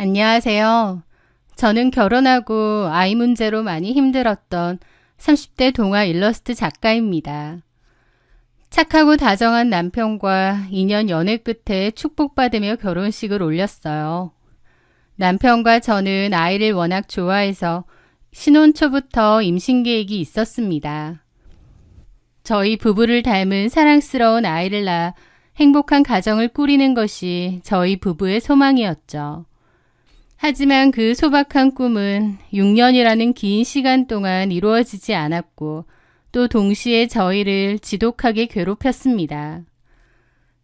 안녕하세요. 저는 결혼하고 아이 문제로 많이 힘들었던 30대 동아 일러스트 작가입니다. 착하고 다정한 남편과 2년 연애 끝에 축복받으며 결혼식을 올렸어요. 남편과 저는 아이를 워낙 좋아해서 신혼 초부터 임신 계획이 있었습니다. 저희 부부를 닮은 사랑스러운 아이를 낳아 행복한 가정을 꾸리는 것이 저희 부부의 소망이었죠. 하지만 그 소박한 꿈은 6년이라는 긴 시간 동안 이루어지지 않았고 또 동시에 저희를 지독하게 괴롭혔습니다.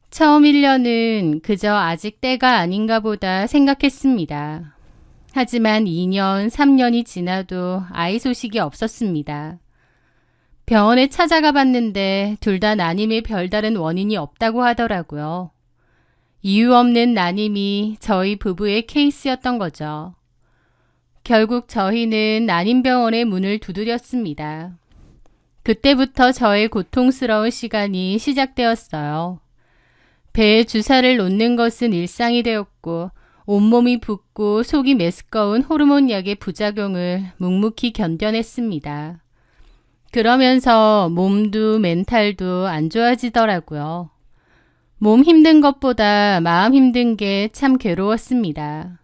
처음 1년은 그저 아직 때가 아닌가 보다 생각했습니다. 하지만 2년, 3년이 지나도 아이 소식이 없었습니다. 병원에 찾아가 봤는데 둘 다 난임의 별다른 원인이 없다고 하더라고요. 이유 없는 난임이 저희 부부의 케이스였던 거죠. 결국 저희는 난임병원의 문을 두드렸습니다. 그때부터 저의 고통스러운 시간이 시작되었어요. 배에 주사를 놓는 것은 일상이 되었고 온몸이 붓고 속이 메스꺼운 호르몬 약의 부작용을 묵묵히 견뎌냈습니다. 그러면서 몸도 멘탈도 안 좋아지더라고요. 몸 힘든 것보다 마음 힘든 게 참 괴로웠습니다.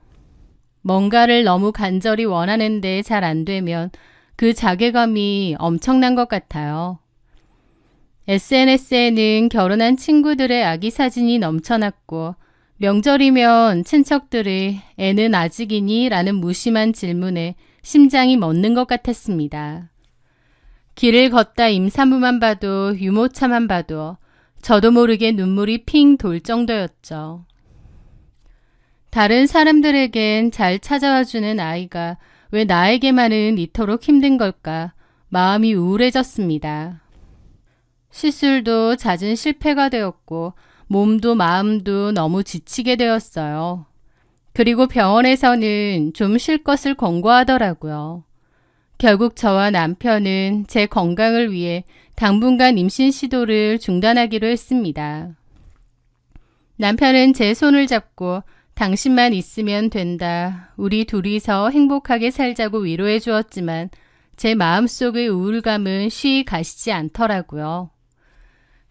뭔가를 너무 간절히 원하는데 잘 안 되면 그 자괴감이 엄청난 것 같아요. SNS에는 결혼한 친구들의 아기 사진이 넘쳐났고 명절이면 친척들의 애는 아직이니? 라는 무심한 질문에 심장이 멎는 것 같았습니다. 길을 걷다 임산부만 봐도 유모차만 봐도 저도 모르게 눈물이 핑 돌 정도였죠. 다른 사람들에겐 잘 찾아와주는 아이가 왜 나에게만은 이토록 힘든 걸까 마음이 우울해졌습니다. 시술도 잦은 실패가 되었고 몸도 마음도 너무 지치게 되었어요. 그리고 병원에서는 좀 쉴 것을 권고하더라고요. 결국 저와 남편은 제 건강을 위해 당분간 임신 시도를 중단하기로 했습니다. 남편은 제 손을 잡고 당신만 있으면 된다. 우리 둘이서 행복하게 살자고 위로해 주었지만 제 마음속의 우울감은 쉬이 가시지 않더라고요.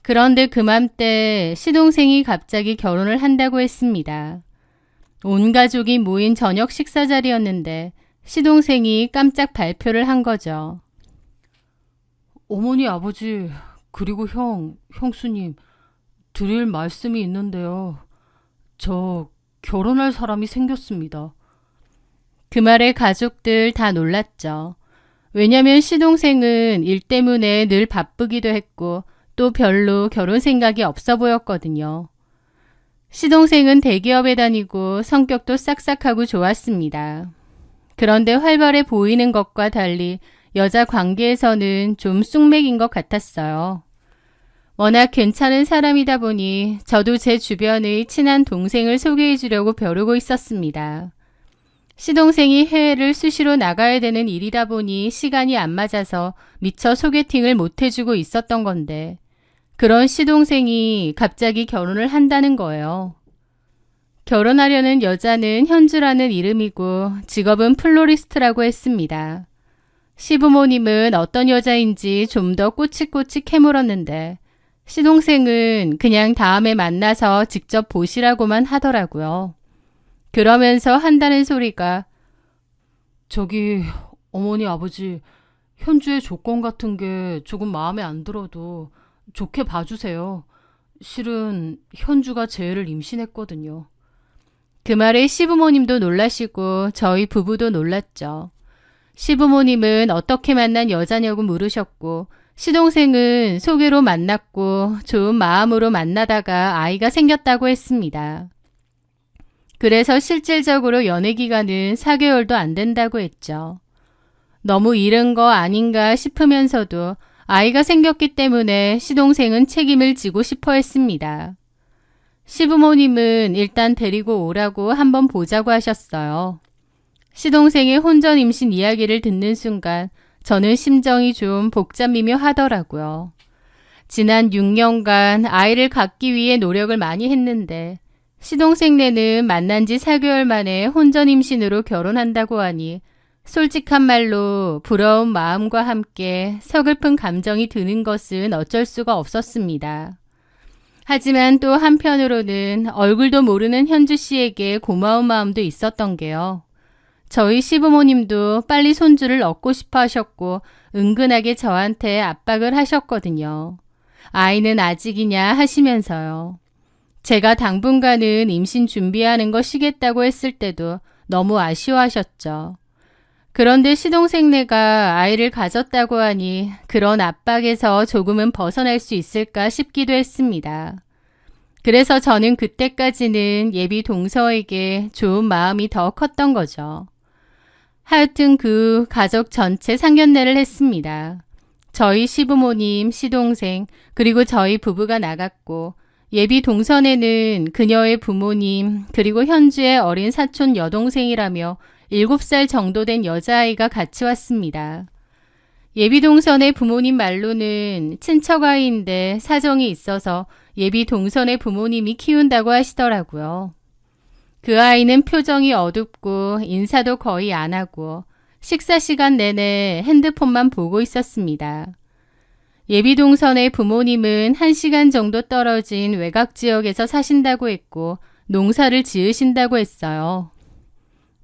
그런데 그맘때 시동생이 갑자기 결혼을 한다고 했습니다. 온 가족이 모인 저녁 식사 자리였는데 시동생이 깜짝 발표를 한 거죠. 어머니, 아버지, 그리고 형수님, 드릴 말씀이 있는데요. 저 결혼할 사람이 생겼습니다. 그 말에 가족들 다 놀랐죠. 왜냐면 시동생은 일 때문에 늘 바쁘기도 했고 또 별로 결혼 생각이 없어 보였거든요. 시동생은 대기업에 다니고 성격도 싹싹하고 좋았습니다. 그런데 활발해 보이는 것과 달리 여자 관계에서는 좀 쑥맥인 것 같았어요. 워낙 괜찮은 사람이다 보니 저도 제 주변의 친한 동생을 소개해 주려고 벼르고 있었습니다. 시동생이 해외를 수시로 나가야 되는 일이다 보니 시간이 안 맞아서 미처 소개팅을 못 해주고 있었던 건데 그런 시동생이 갑자기 결혼을 한다는 거예요. 결혼하려는 여자는 현주라는 이름이고 직업은 플로리스트라고 했습니다. 시부모님은 어떤 여자인지 좀 더 꼬치꼬치 캐물었는데 시동생은 그냥 다음에 만나서 직접 보시라고만 하더라고요. 그러면서 한다는 소리가 저기, 어머니, 아버지, 현주의 조건 같은 게 조금 마음에 안 들어도 좋게 봐주세요. 실은 현주가 제 애를 임신했거든요. 그 말에 시부모님도 놀라시고 저희 부부도 놀랐죠. 시부모님은 어떻게 만난 여자냐고 물으셨고 시동생은 소개로 만났고 좋은 마음으로 만나다가 아이가 생겼다고 했습니다. 그래서 실질적으로 연애 기간은 4개월도 안 된다고 했죠. 너무 이른 거 아닌가 싶으면서도 아이가 생겼기 때문에 시동생은 책임을 지고 싶어 했습니다. 시부모님은 일단 데리고 오라고 한번 보자고 하셨어요. 시동생의 혼전 임신 이야기를 듣는 순간 저는 심정이 좀 복잡미묘하더라고요. 지난 6년간 아이를 갖기 위해 노력을 많이 했는데 시동생네는 만난 지 4개월 만에 혼전 임신으로 결혼한다고 하니 솔직한 말로 부러운 마음과 함께 서글픈 감정이 드는 것은 어쩔 수가 없었습니다. 하지만 또 한편으로는 얼굴도 모르는 현주 씨에게 고마운 마음도 있었던 게요. 저희 시부모님도 빨리 손주를 얻고 싶어 하셨고 은근하게 저한테 압박을 하셨거든요. 아이는 아직이냐 하시면서요. 제가 당분간은 임신 준비하는 거 쉬겠다고 했을 때도 너무 아쉬워하셨죠. 그런데 시동생네가 아이를 가졌다고 하니 그런 압박에서 조금은 벗어날 수 있을까 싶기도 했습니다. 그래서 저는 그때까지는 예비 동서에게 좋은 마음이 더 컸던 거죠. 하여튼 그 가족 전체 상견례를 했습니다. 저희 시부모님, 시동생, 그리고 저희 부부가 나갔고 예비 동선에는 그녀의 부모님, 그리고 현주의 어린 사촌 여동생이라며 7살 정도 된 여자아이가 같이 왔습니다. 예비 동선의 부모님 말로는 친척 아이인데 사정이 있어서 예비 동선의 부모님이 키운다고 하시더라고요. 그 아이는 표정이 어둡고 인사도 거의 안 하고 식사 시간 내내 핸드폰만 보고 있었습니다. 예비 동선의 부모님은 1시간 정도 떨어진 외곽 지역에서 사신다고 했고 농사를 지으신다고 했어요.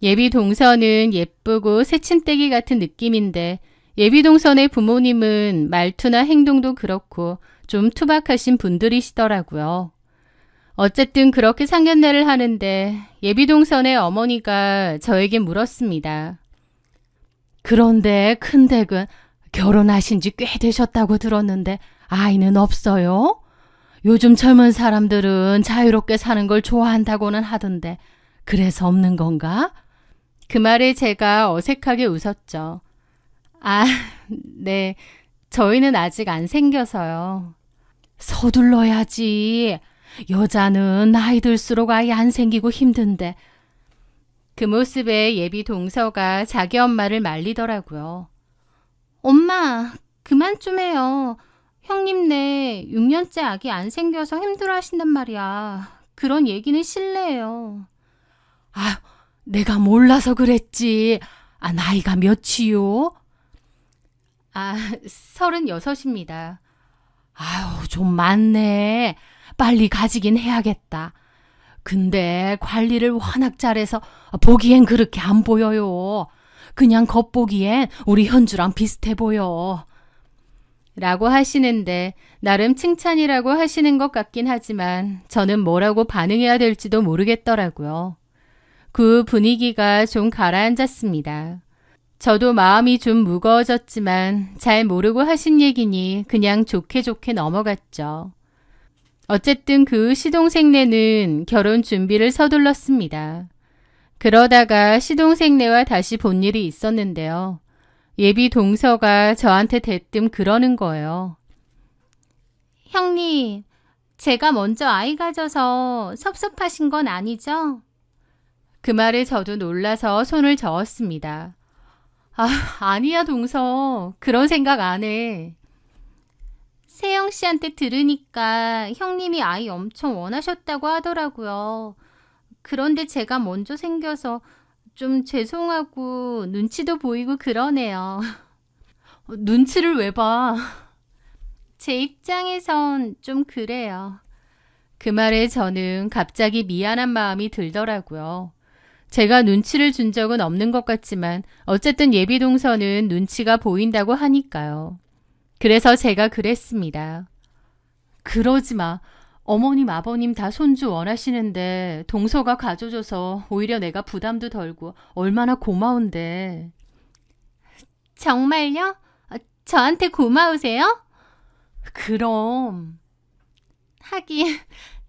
예비 동선은 예쁘고 새침대기 같은 느낌인데 예비 동선의 부모님은 말투나 행동도 그렇고 좀 투박하신 분들이시더라고요. 어쨌든 그렇게 상견례를 하는데 예비 동선의 어머니가 저에게 물었습니다. 그런데 큰댁은 결혼하신 지 꽤 되셨다고 들었는데 아이는 없어요? 요즘 젊은 사람들은 자유롭게 사는 걸 좋아한다고는 하던데 그래서 없는 건가? 그 말에 제가 어색하게 웃었죠. 아, 네. 저희는 아직 안 생겨서요. 서둘러야지. 여자는 나이 들수록 아이 안 생기고 힘든데. 그 모습에 예비 동서가 자기 엄마를 말리더라고요. 엄마, 그만 좀 해요. 형님네 6년째 아기 안 생겨서 힘들어하신단 말이야. 그런 얘기는 실례예요. 아, 내가 몰라서 그랬지. 아, 나이가 몇이요? 36입니다. 아유, 좀 많네. 빨리 가지긴 해야겠다. 근데 관리를 워낙 잘해서 보기엔 그렇게 안 보여요. 그냥 겉보기엔 우리 현주랑 비슷해 보여. 라고 하시는데 나름 칭찬이라고 하시는 것 같긴 하지만 저는 뭐라고 반응해야 될지도 모르겠더라고요. 그 분위기가 좀 가라앉았습니다. 저도 마음이 좀 무거워졌지만 잘 모르고 하신 얘기니 그냥 좋게 좋게 넘어갔죠. 어쨌든 그 시동생네는 결혼 준비를 서둘렀습니다. 그러다가 시동생네와 다시 본 일이 있었는데요. 예비 동서가 저한테 대뜸 그러는 거예요. 형님, 제가 먼저 아이 가져서 섭섭하신 건 아니죠? 그 말에 저도 놀라서 손을 저었습니다. 아니야, 동서. 그런 생각 안 해. 세영 씨한테 들으니까 형님이 아이 엄청 원하셨다고 하더라고요. 그런데 제가 먼저 생겨서 좀 죄송하고 눈치도 보이고 그러네요. 눈치를 왜 봐? 제 입장에선 좀 그래요. 그 말에 저는 갑자기 미안한 마음이 들더라고요. 제가 눈치를 준 적은 없는 것 같지만 어쨌든 예비 동서는 눈치가 보인다고 하니까요. 그래서 제가 그랬습니다. 그러지 마. 어머님, 아버님 다 손주 원하시는데 동서가 가져줘서 오히려 내가 부담도 덜고 얼마나 고마운데. 정말요? 저한테 고마우세요? 그럼. 하긴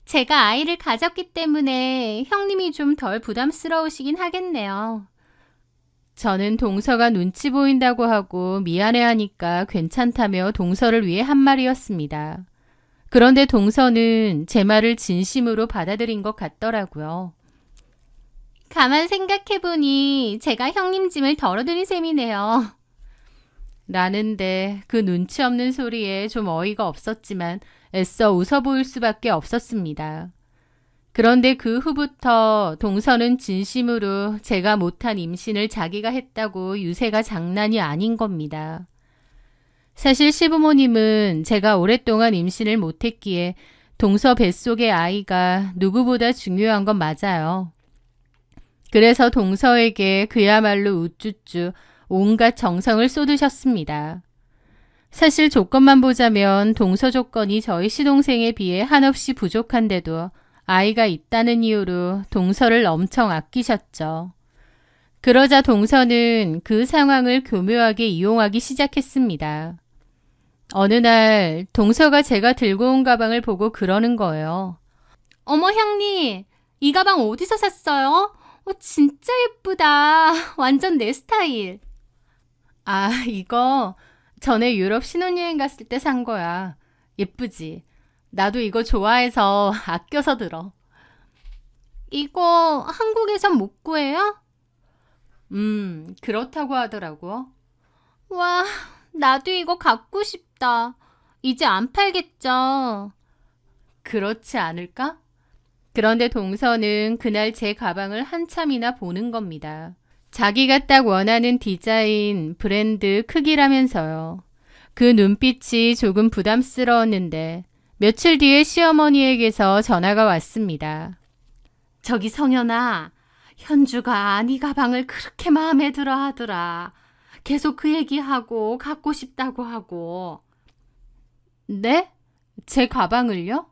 제가 아이를 가졌기 때문에 형님이 좀 덜 부담스러우시긴 하겠네요. 저는 동서가 눈치 보인다고 하고 미안해하니까 괜찮다며 동서를 위해 한 말이었습니다. 그런데 동서는 제 말을 진심으로 받아들인 것 같더라고요. 가만 생각해보니 제가 형님 짐을 덜어드린 셈이네요. 라는데 그 눈치 없는 소리에 좀 어이가 없었지만 애써 웃어 보일 수밖에 없었습니다. 그런데 그 후부터 동서는 진심으로 제가 못한 임신을 자기가 했다고 유세가 장난이 아닌 겁니다. 사실 시부모님은 제가 오랫동안 임신을 못했기에 동서 뱃속의 아이가 누구보다 중요한 건 맞아요. 그래서 동서에게 그야말로 우쭈쭈 온갖 정성을 쏟으셨습니다. 사실 조건만 보자면 동서 조건이 저희 시동생에 비해 한없이 부족한데도 아이가 있다는 이유로 동서를 엄청 아끼셨죠. 그러자 동서는 그 상황을 교묘하게 이용하기 시작했습니다. 어느 날 동서가 제가 들고 온 가방을 보고 그러는 거예요. 어머 향리, 이 가방 어디서 샀어요? 진짜 예쁘다. 완전 내 스타일. 아, 이거 전에 유럽 신혼여행 갔을 때 산 거야. 예쁘지? 나도 이거 좋아해서 아껴서 들어. 이거 한국에선 못 구해요? 그렇다고 하더라고. 와, 나도 이거 갖고 싶다. 이제 안 팔겠죠? 그렇지 않을까? 그런데 동서는 그날 제 가방을 한참이나 보는 겁니다. 자기가 딱 원하는 디자인, 브랜드, 크기라면서요. 그 눈빛이 조금 부담스러웠는데 며칠 뒤에 시어머니에게서 전화가 왔습니다. 저기 성현아, 현주가 네 가방을 그렇게 마음에 들어 하더라. 계속 그 얘기하고 갖고 싶다고 하고. 네? 제 가방을요?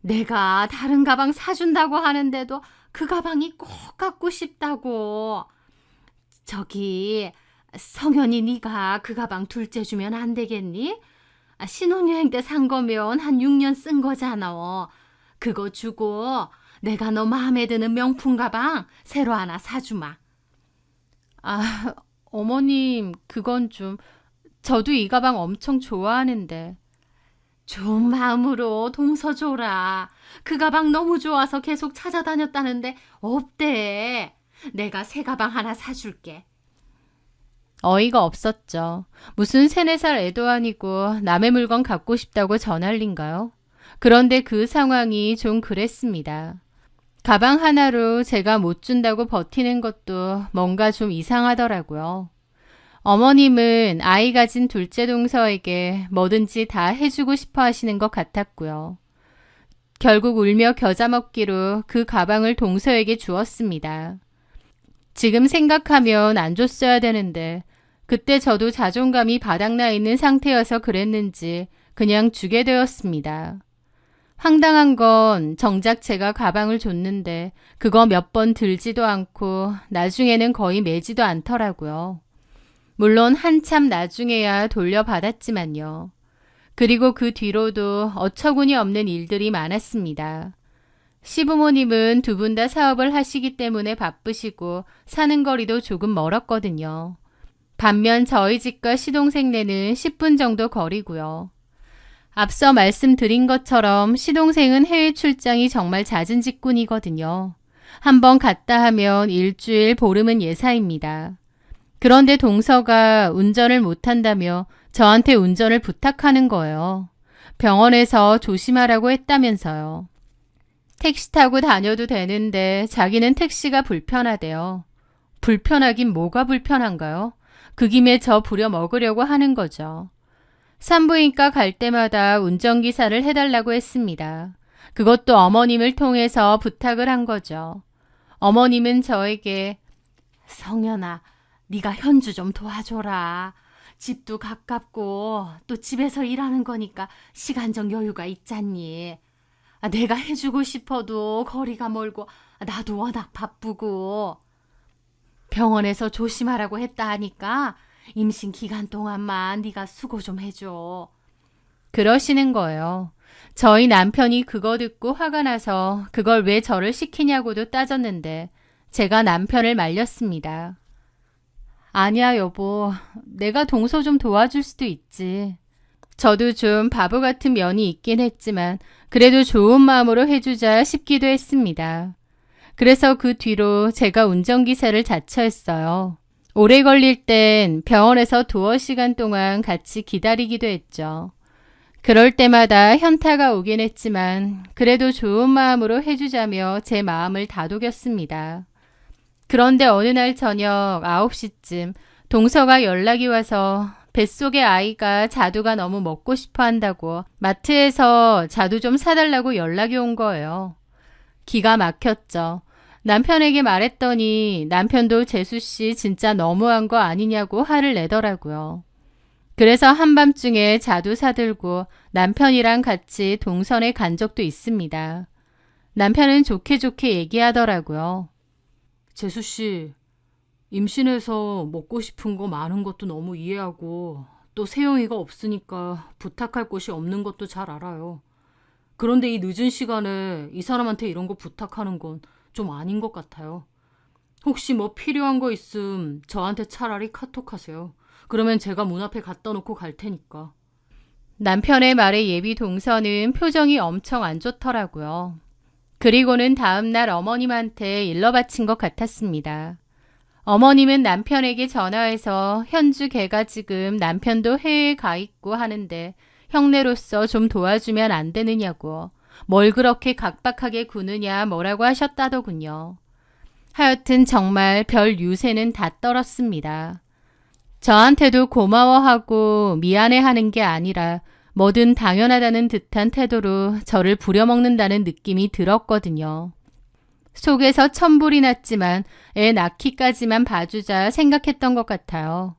내가 다른 가방 사준다고 하는데도 그 가방이 꼭 갖고 싶다고. 저기 성현이 네가 그 가방 둘째 주면 안 되겠니? 신혼여행 때 산 거면 한 6년 쓴 거잖아. 그거 주고 내가 너 마음에 드는 명품 가방 새로 하나 사주마. 아, 어머님, 그건 좀. 저도 이 가방 엄청 좋아하는데. 좋은 마음으로 동서 줘라. 그 가방 너무 좋아서 계속 찾아다녔다는데 없대. 내가 새 가방 하나 사줄게. 어이가 없었죠. 무슨 3, 4살 애도 아니고 남의 물건 갖고 싶다고 전할 린가요? 그런데 그 상황이 좀 그랬습니다. 가방 하나로 제가 못 준다고 버티는 것도 뭔가 좀 이상하더라고요. 어머님은 아이 가진 둘째 동서에게 뭐든지 다 해주고 싶어 하시는 것 같았고요. 결국 울며 겨자 먹기로 그 가방을 동서에게 주었습니다. 지금 생각하면 안 줬어야 되는데 그때 저도 자존감이 바닥나 있는 상태여서 그랬는지 그냥 주게 되었습니다. 황당한 건 정작 제가 가방을 줬는데 그거 몇 번 들지도 않고 나중에는 거의 매지도 않더라고요. 물론 한참 나중에야 돌려받았지만요. 그리고 그 뒤로도 어처구니 없는 일들이 많았습니다. 시부모님은 두 분 다 사업을 하시기 때문에 바쁘시고 사는 거리도 조금 멀었거든요. 반면 저희 집과 시동생네는 10분 정도 거리고요. 앞서 말씀드린 것처럼 시동생은 해외 출장이 정말 잦은 직군이거든요. 한번 갔다 하면 일주일, 보름은 예사입니다. 그런데 동서가 운전을 못한다며 저한테 운전을 부탁하는 거예요. 병원에서 조심하라고 했다면서요. 택시 타고 다녀도 되는데 자기는 택시가 불편하대요. 불편하긴 뭐가 불편한가요? 그 김에 저 부려먹으려고 하는 거죠. 산부인과 갈 때마다 운전기사를 해달라고 했습니다. 그것도 어머님을 통해서 부탁을 한 거죠. 어머님은 저에게 성현아, 네가 현주 좀 도와줘라. 집도 가깝고 또 집에서 일하는 거니까 시간적 여유가 있잖니. 내가 해주고 싶어도 거리가 멀고 나도 워낙 바쁘고 병원에서 조심하라고 했다 하니까 임신 기간 동안만 네가 수고 좀 해줘. 그러시는 거예요. 저희 남편이 그거 듣고 화가 나서 그걸 왜 저를 시키냐고도 따졌는데 제가 남편을 말렸습니다. 아니야 여보, 내가 동서 좀 도와줄 수도 있지. 저도 좀 바보 같은 면이 있긴 했지만 그래도 좋은 마음으로 해주자 싶기도 했습니다. 그래서 그 뒤로 제가 운전기사를 자처했어요. 오래 걸릴 땐 병원에서 두어 시간 동안 같이 기다리기도 했죠. 그럴 때마다 현타가 오긴 했지만 그래도 좋은 마음으로 해주자며 제 마음을 다독였습니다. 그런데 어느 날 저녁 9시쯤 동서가 연락이 와서 뱃속의 아이가 자두가 너무 먹고 싶어 한다고 마트에서 자두 좀 사달라고 연락이 온 거예요. 기가 막혔죠. 남편에게 말했더니 남편도 재수씨 진짜 너무한 거 아니냐고 화를 내더라고요. 그래서 한밤중에 자두 사들고 남편이랑 같이 동선에 간 적도 있습니다. 남편은 좋게 좋게 얘기하더라고요. 재수씨, 임신해서 먹고 싶은 거 많은 것도 너무 이해하고 또 세영이가 없으니까 부탁할 곳이 없는 것도 잘 알아요. 그런데 이 늦은 시간에 이 사람한테 이런 거 부탁하는 건 좀 아닌 것 같아요. 혹시 뭐 필요한 거 있음 저한테 차라리 카톡하세요. 그러면 제가 문 앞에 갖다 놓고 갈 테니까. 남편의 말에 예비 동서는 표정이 엄청 안 좋더라고요. 그리고는 다음날 어머님한테 일러 바친 것 같았습니다. 어머님은 남편에게 전화해서 현주 걔가 지금 남편도 해외에 가 있고 하는데 형네로서 좀 도와주면 안 되느냐고 뭘 그렇게 각박하게 구느냐 뭐라고 하셨다더군요. 하여튼 정말 별 유세는 다 떨었습니다. 저한테도 고마워하고 미안해하는 게 아니라 뭐든 당연하다는 듯한 태도로 저를 부려먹는다는 느낌이 들었거든요. 속에서 천불이 났지만 애 낳기까지만 봐주자 생각했던 것 같아요.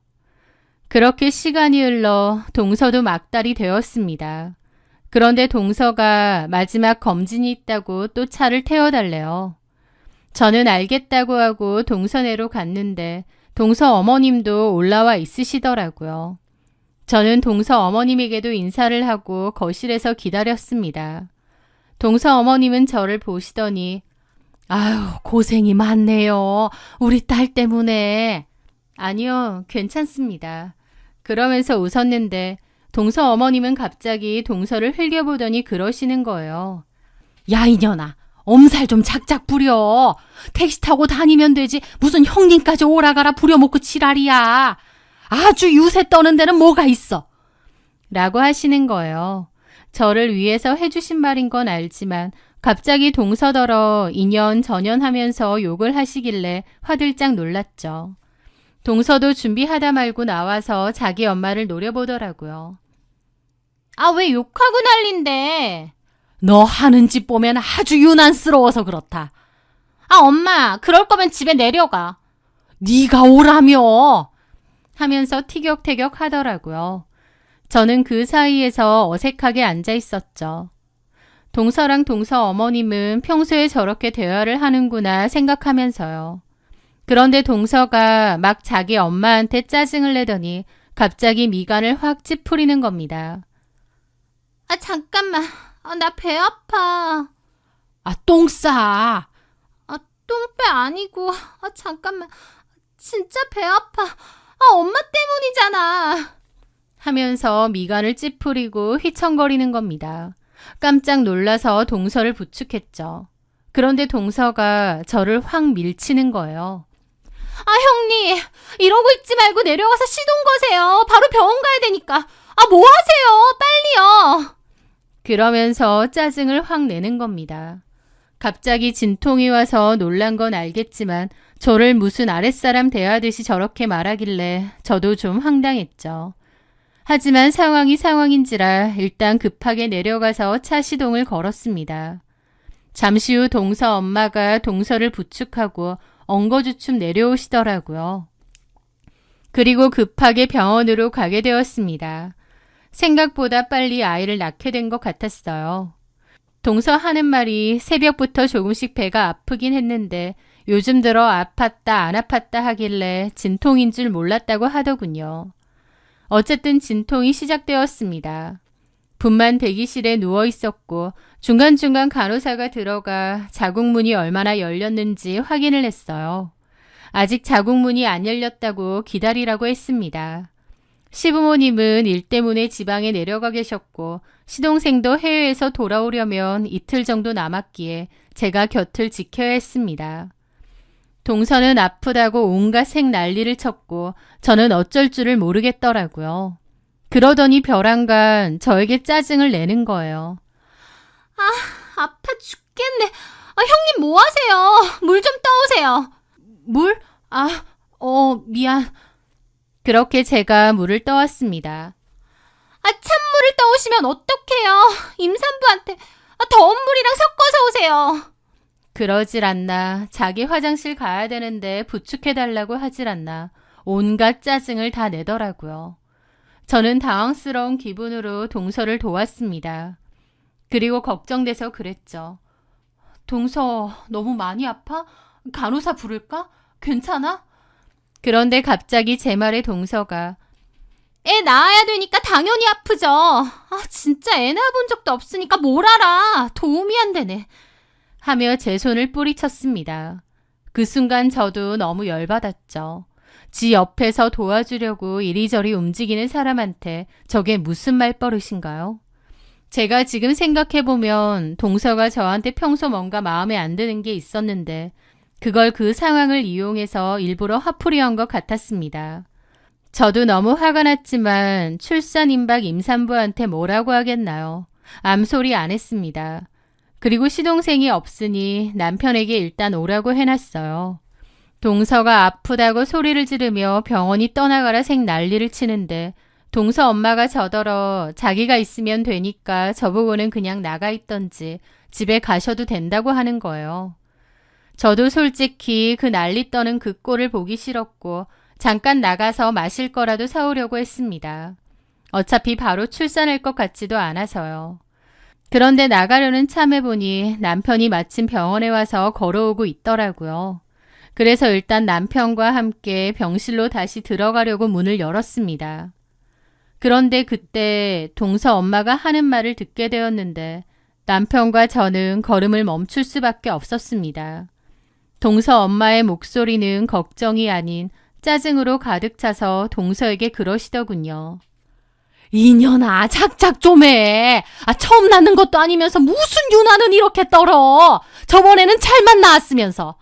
그렇게 시간이 흘러 동서도 막달이 되었습니다. 그런데 동서가 마지막 검진이 있다고 또 차를 태워달래요. 저는 알겠다고 하고 동서네로 갔는데 동서 어머님도 올라와 있으시더라고요. 저는 동서 어머님에게도 인사를 하고 거실에서 기다렸습니다. 동서 어머님은 저를 보시더니 아유, 고생이 많네요. 우리 딸 때문에. 아니요, 괜찮습니다. 그러면서 웃었는데 동서 어머님은 갑자기 동서를 흘겨보더니 그러시는 거예요. 야, 이년아. 엄살 좀 작작 부려. 택시 타고 다니면 되지. 무슨 형님까지 오라가라 부려먹고 지랄이야. 아주 유세 떠는 데는 뭐가 있어. 라고 하시는 거예요. 저를 위해서 해주신 말인 건 알지만 갑자기 동서더러 인연 전연하면서 욕을 하시길래 화들짝 놀랐죠. 동서도 준비하다 말고 나와서 자기 엄마를 노려보더라고요. 아, 왜 욕하고 난린데? 너 하는 짓 보면 아주 유난스러워서 그렇다. 아, 엄마, 그럴 거면 집에 내려가. 네가 오라며. 하면서 티격태격 하더라고요. 저는 그 사이에서 어색하게 앉아 있었죠. 동서랑 동서 어머님은 평소에 저렇게 대화를 하는구나 생각하면서요. 그런데 동서가 막 자기 엄마한테 짜증을 내더니 갑자기 미간을 확 찌푸리는 겁니다. 아, 잠깐만. 나 배 아파. 아, 똥 싸. 아, 똥배 아니고. 아, 잠깐만. 진짜 배 아파. 아, 엄마 때문이잖아. 하면서 미간을 찌푸리고 휘청거리는 겁니다. 깜짝 놀라서 동서를 부축했죠. 그런데 동서가 저를 확 밀치는 거예요. 아, 형님, 이러고 있지 말고 내려가서 시동 거세요. 바로 병원 가야 되니까. 아, 뭐 하세요? 빨리요. 그러면서 짜증을 확 내는 겁니다. 갑자기 진통이 와서 놀란 건 알겠지만 저를 무슨 아랫사람 대하듯이 저렇게 말하길래 저도 좀 황당했죠. 하지만 상황이 상황인지라 일단 급하게 내려가서 차 시동을 걸었습니다. 잠시 후 동서 엄마가 동서를 부축하고 엉거주춤 내려오시더라고요. 그리고 급하게 병원으로 가게 되었습니다. 생각보다 빨리 아이를 낳게 된 것 같았어요. 동서 하는 말이 새벽부터 조금씩 배가 아프긴 했는데 요즘 들어 아팠다 안 아팠다 하길래 진통인 줄 몰랐다고 하더군요. 어쨌든 진통이 시작되었습니다. 분만 대기실에 누워 있었고 중간중간 간호사가 들어가 자궁문이 얼마나 열렸는지 확인을 했어요. 아직 자궁문이 안 열렸다고 기다리라고 했습니다. 시부모님은 일 때문에 지방에 내려가 계셨고 시동생도 해외에서 돌아오려면 이틀 정도 남았기에 제가 곁을 지켜야 했습니다. 동서는 아프다고 온갖 색 난리를 쳤고 저는 어쩔 줄을 모르겠더라고요. 그러더니 벼랑간 저에게 짜증을 내는 거예요. 아파 죽겠네. 형님 뭐 하세요? 물 좀 떠오세요. 물? 미안. 그렇게 제가 물을 떠왔습니다. 찬물을 떠오시면 어떡해요? 임산부한테 더운 물이랑 섞어서 오세요. 그러질 않나. 자기 화장실 가야 되는데 부축해달라고 하질 않나. 온갖 짜증을 다 내더라고요. 저는 당황스러운 기분으로 동서를 도왔습니다. 그리고 걱정돼서 그랬죠. 동서, 너무 많이 아파? 간호사 부를까? 괜찮아? 그런데 갑자기 제 말에 동서가 애 낳아야 되니까 당연히 아프죠. 진짜 애 낳아본 적도 없으니까 뭘 알아. 도움이 안 되네. 하며 제 손을 뿌리쳤습니다. 그 순간 저도 너무 열받았죠. 지 옆에서 도와주려고 이리저리 움직이는 사람한테 저게 무슨 말버릇인가요? 제가 지금 생각해보면 동서가 저한테 평소 뭔가 마음에 안 드는 게 있었는데 그걸 그 상황을 이용해서 일부러 화풀이한 것 같았습니다. 저도 너무 화가 났지만 출산 임박 임산부한테 뭐라고 하겠나요? 암소리 안 했습니다. 그리고 시동생이 없으니 남편에게 일단 오라고 해놨어요. 동서가 아프다고 소리를 지르며 병원이 떠나가라 생 난리를 치는데 동서 엄마가 저더러 자기가 있으면 되니까 저보고는 그냥 나가 있던지 집에 가셔도 된다고 하는 거예요. 저도 솔직히 그 난리 떠는 그 꼴을 보기 싫었고 잠깐 나가서 마실 거라도 사오려고 했습니다. 어차피 바로 출산할 것 같지도 않아서요. 그런데 나가려는 참에 보니 남편이 마침 병원에 와서 걸어오고 있더라고요. 그래서 일단 남편과 함께 병실로 다시 들어가려고 문을 열었습니다. 그런데 그때 동서 엄마가 하는 말을 듣게 되었는데 남편과 저는 걸음을 멈출 수밖에 없었습니다. 동서 엄마의 목소리는 걱정이 아닌 짜증으로 가득 차서 동서에게 그러시더군요. 이년아, 작작 좀 해. 처음 낳는 것도 아니면서 무슨 유난은 이렇게 떨어. 저번에는 잘만 낳았으면서.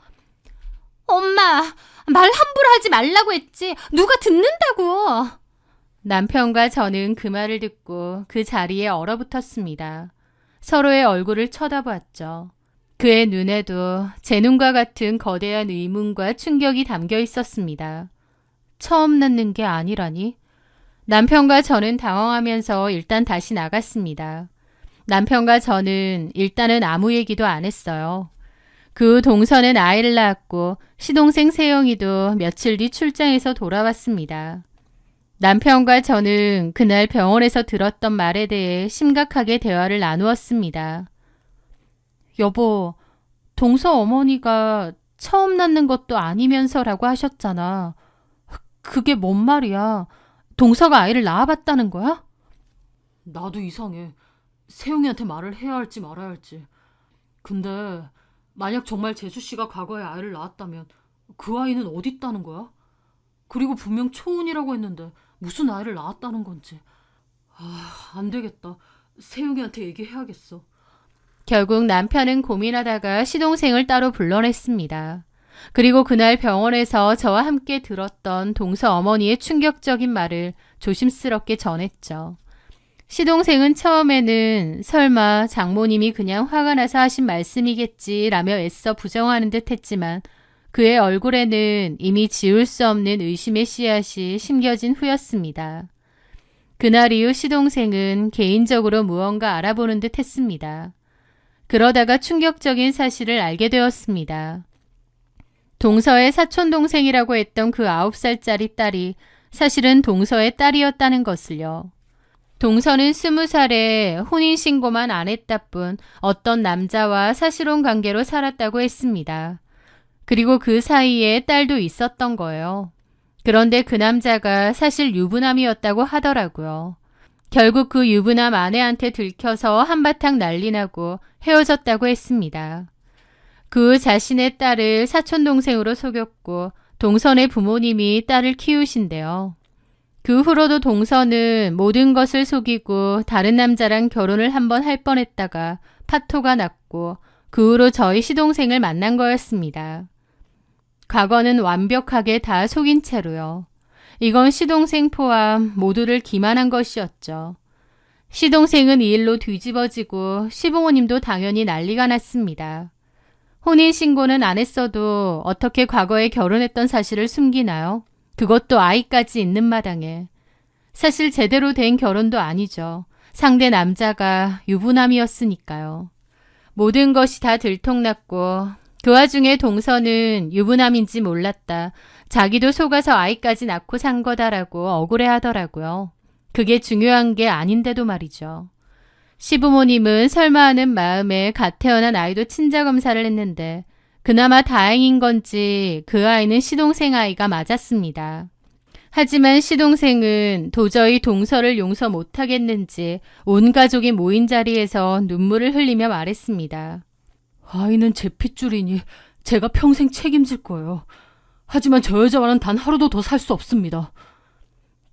엄마, 말 함부로 하지 말라고 했지. 누가 듣는다고. 남편과 저는 그 말을 듣고 그 자리에 얼어붙었습니다. 서로의 얼굴을 쳐다보았죠. 그의 눈에도 제 눈과 같은 거대한 의문과 충격이 담겨 있었습니다. 처음 낳는 게 아니라니? 남편과 저는 당황하면서 일단 다시 나갔습니다. 남편과 저는 일단은 아무 얘기도 안 했어요. 그 후 동서는 아이를 낳았고 시동생 세영이도 며칠 뒤 출장에서 돌아왔습니다. 남편과 저는 그날 병원에서 들었던 말에 대해 심각하게 대화를 나누었습니다. 여보, 동서 어머니가 처음 낳는 것도 아니면서라고 하셨잖아. 그게 뭔 말이야? 동서가 아이를 낳아봤다는 거야? 나도 이상해. 세영이한테 말을 해야 할지 말아야 할지. 근데 만약 정말 재수 씨가 과거에 아이를 낳았다면 그 아이는 어디 있다는 거야? 그리고 분명 초혼이라고 했는데 무슨 아이를 낳았다는 건지. 안 되겠다. 세영이한테 얘기해야겠어. 결국 남편은 고민하다가 시동생을 따로 불러냈습니다. 그리고 그날 병원에서 저와 함께 들었던 동서 어머니의 충격적인 말을 조심스럽게 전했죠. 시동생은 처음에는 설마 장모님이 그냥 화가 나서 하신 말씀이겠지라며 애써 부정하는 듯 했지만 그의 얼굴에는 이미 지울 수 없는 의심의 씨앗이 심겨진 후였습니다. 그날 이후 시동생은 개인적으로 무언가 알아보는 듯 했습니다. 그러다가 충격적인 사실을 알게 되었습니다. 동서의 사촌동생이라고 했던 그 9살짜리 딸이 사실은 동서의 딸이었다는 것을요. 동서는 20살에 혼인신고만 안 했다 뿐 어떤 남자와 사실혼 관계로 살았다고 했습니다. 그리고 그 사이에 딸도 있었던 거예요. 그런데 그 남자가 사실 유부남이었다고 하더라고요. 결국 그 유부남 아내한테 들켜서 한바탕 난리 나고 헤어졌다고 했습니다. 그 후 자신의 딸을 사촌동생으로 속였고 동선의 부모님이 딸을 키우신대요. 그 후로도 동선은 모든 것을 속이고 다른 남자랑 결혼을 한번 할 뻔했다가 파토가 났고 그 후로 저희 시동생을 만난 거였습니다. 과거는 완벽하게 다 속인 채로요. 이건 시동생 포함 모두를 기만한 것이었죠. 시동생은 이 일로 뒤집어지고 시부모님도 당연히 난리가 났습니다. 혼인신고는 안 했어도 어떻게 과거에 결혼했던 사실을 숨기나요? 그것도 아이까지 있는 마당에. 사실 제대로 된 결혼도 아니죠. 상대 남자가 유부남이었으니까요. 모든 것이 다 들통났고 그 와중에 동서는 유부남인지 몰랐다. 자기도 속아서 아이까지 낳고 산 거다라고 억울해하더라고요. 그게 중요한 게 아닌데도 말이죠. 시부모님은 설마 하는 마음에 갓 태어난 아이도 친자검사를 했는데 그나마 다행인 건지 그 아이는 시동생 아이가 맞았습니다. 하지만 시동생은 도저히 동서를 용서 못하겠는지 온 가족이 모인 자리에서 눈물을 흘리며 말했습니다. 아이는 제 핏줄이니 제가 평생 책임질 거예요. 하지만 저 여자와는 단 하루도 더 살 수 없습니다.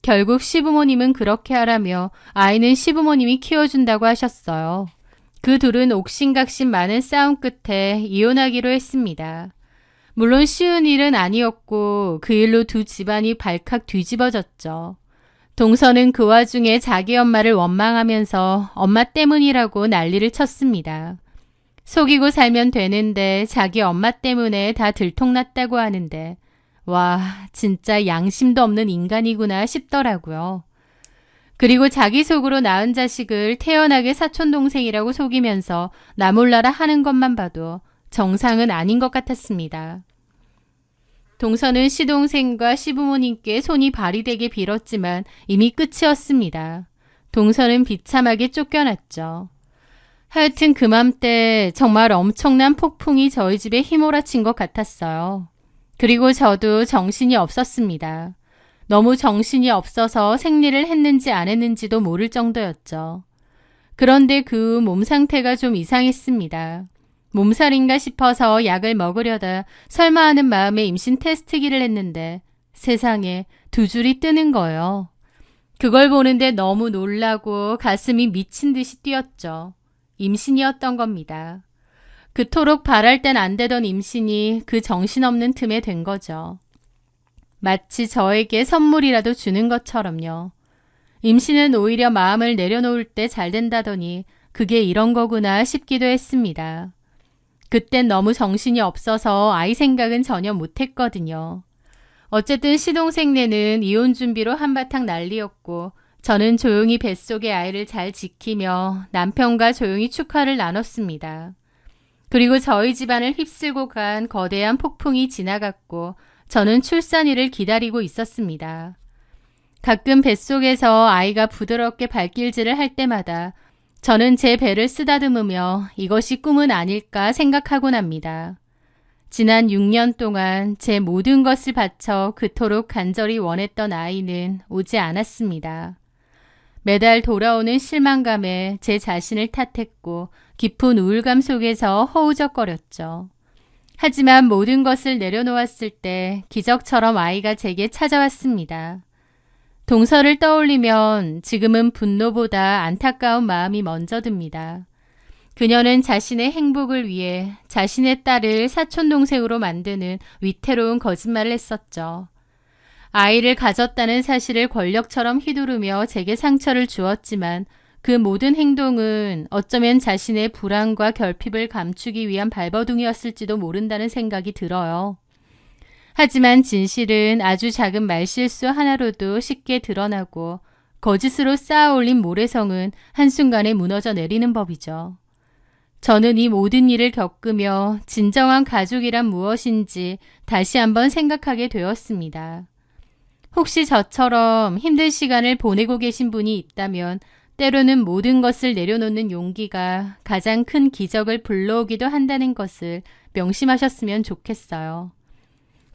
결국 시부모님은 그렇게 하라며 아이는 시부모님이 키워준다고 하셨어요. 그 둘은 옥신각신 많은 싸움 끝에 이혼하기로 했습니다. 물론 쉬운 일은 아니었고 그 일로 두 집안이 발칵 뒤집어졌죠. 동서는 그 와중에 자기 엄마를 원망하면서 엄마 때문이라고 난리를 쳤습니다. 속이고 살면 되는데 자기 엄마 때문에 다 들통났다고 하는데 와, 진짜 양심도 없는 인간이구나 싶더라고요. 그리고 자기 속으로 낳은 자식을 태연하게 사촌동생이라고 속이면서 나 몰라라 하는 것만 봐도 정상은 아닌 것 같았습니다. 동서는 시동생과 시부모님께 손이 발이 되게 빌었지만 이미 끝이었습니다. 동서는 비참하게 쫓겨났죠. 하여튼 그맘때 정말 엄청난 폭풍이 저희 집에 휘몰아친 것 같았어요. 그리고 저도 정신이 없었습니다. 너무 정신이 없어서 생리를 했는지 안 했는지도 모를 정도였죠. 그런데 그 몸 상태가 좀 이상했습니다. 몸살인가 싶어서 약을 먹으려다 설마 하는 마음에 임신 테스트기를 했는데 세상에 두 줄이 뜨는 거예요. 그걸 보는데 너무 놀라고 가슴이 미친 듯이 뛰었죠. 임신이었던 겁니다. 그토록 바랄 땐 안 되던 임신이 그 정신없는 틈에 된 거죠. 마치 저에게 선물이라도 주는 것처럼요. 임신은 오히려 마음을 내려놓을 때 잘 된다더니 그게 이런 거구나 싶기도 했습니다. 그땐 너무 정신이 없어서 아이 생각은 전혀 못했거든요. 어쨌든 시동생네는 이혼 준비로 한바탕 난리였고 저는 조용히 뱃속의 아이를 잘 지키며 남편과 조용히 축하를 나눴습니다. 그리고 저희 집안을 휩쓸고 간 거대한 폭풍이 지나갔고 저는 출산일을 기다리고 있었습니다. 가끔 뱃속에서 아이가 부드럽게 발길질을 할 때마다 저는 제 배를 쓰다듬으며 이것이 꿈은 아닐까 생각하곤 합니다. 지난 6년 동안 제 모든 것을 바쳐 그토록 간절히 원했던 아이는 오지 않았습니다. 매달 돌아오는 실망감에 제 자신을 탓했고 깊은 우울감 속에서 허우적거렸죠. 하지만 모든 것을 내려놓았을 때 기적처럼 아이가 제게 찾아왔습니다. 동서를 떠올리면 지금은 분노보다 안타까운 마음이 먼저 듭니다. 그녀는 자신의 행복을 위해 자신의 딸을 사촌동생으로 만드는 위태로운 거짓말을 했었죠. 아이를 가졌다는 사실을 권력처럼 휘두르며 제게 상처를 주었지만 그 모든 행동은 어쩌면 자신의 불안과 결핍을 감추기 위한 발버둥이었을지도 모른다는 생각이 들어요. 하지만 진실은 아주 작은 말실수 하나로도 쉽게 드러나고 거짓으로 쌓아 올린 모래성은 한순간에 무너져 내리는 법이죠. 저는 이 모든 일을 겪으며 진정한 가족이란 무엇인지 다시 한번 생각하게 되었습니다. 혹시 저처럼 힘든 시간을 보내고 계신 분이 있다면 때로는 모든 것을 내려놓는 용기가 가장 큰 기적을 불러오기도 한다는 것을 명심하셨으면 좋겠어요.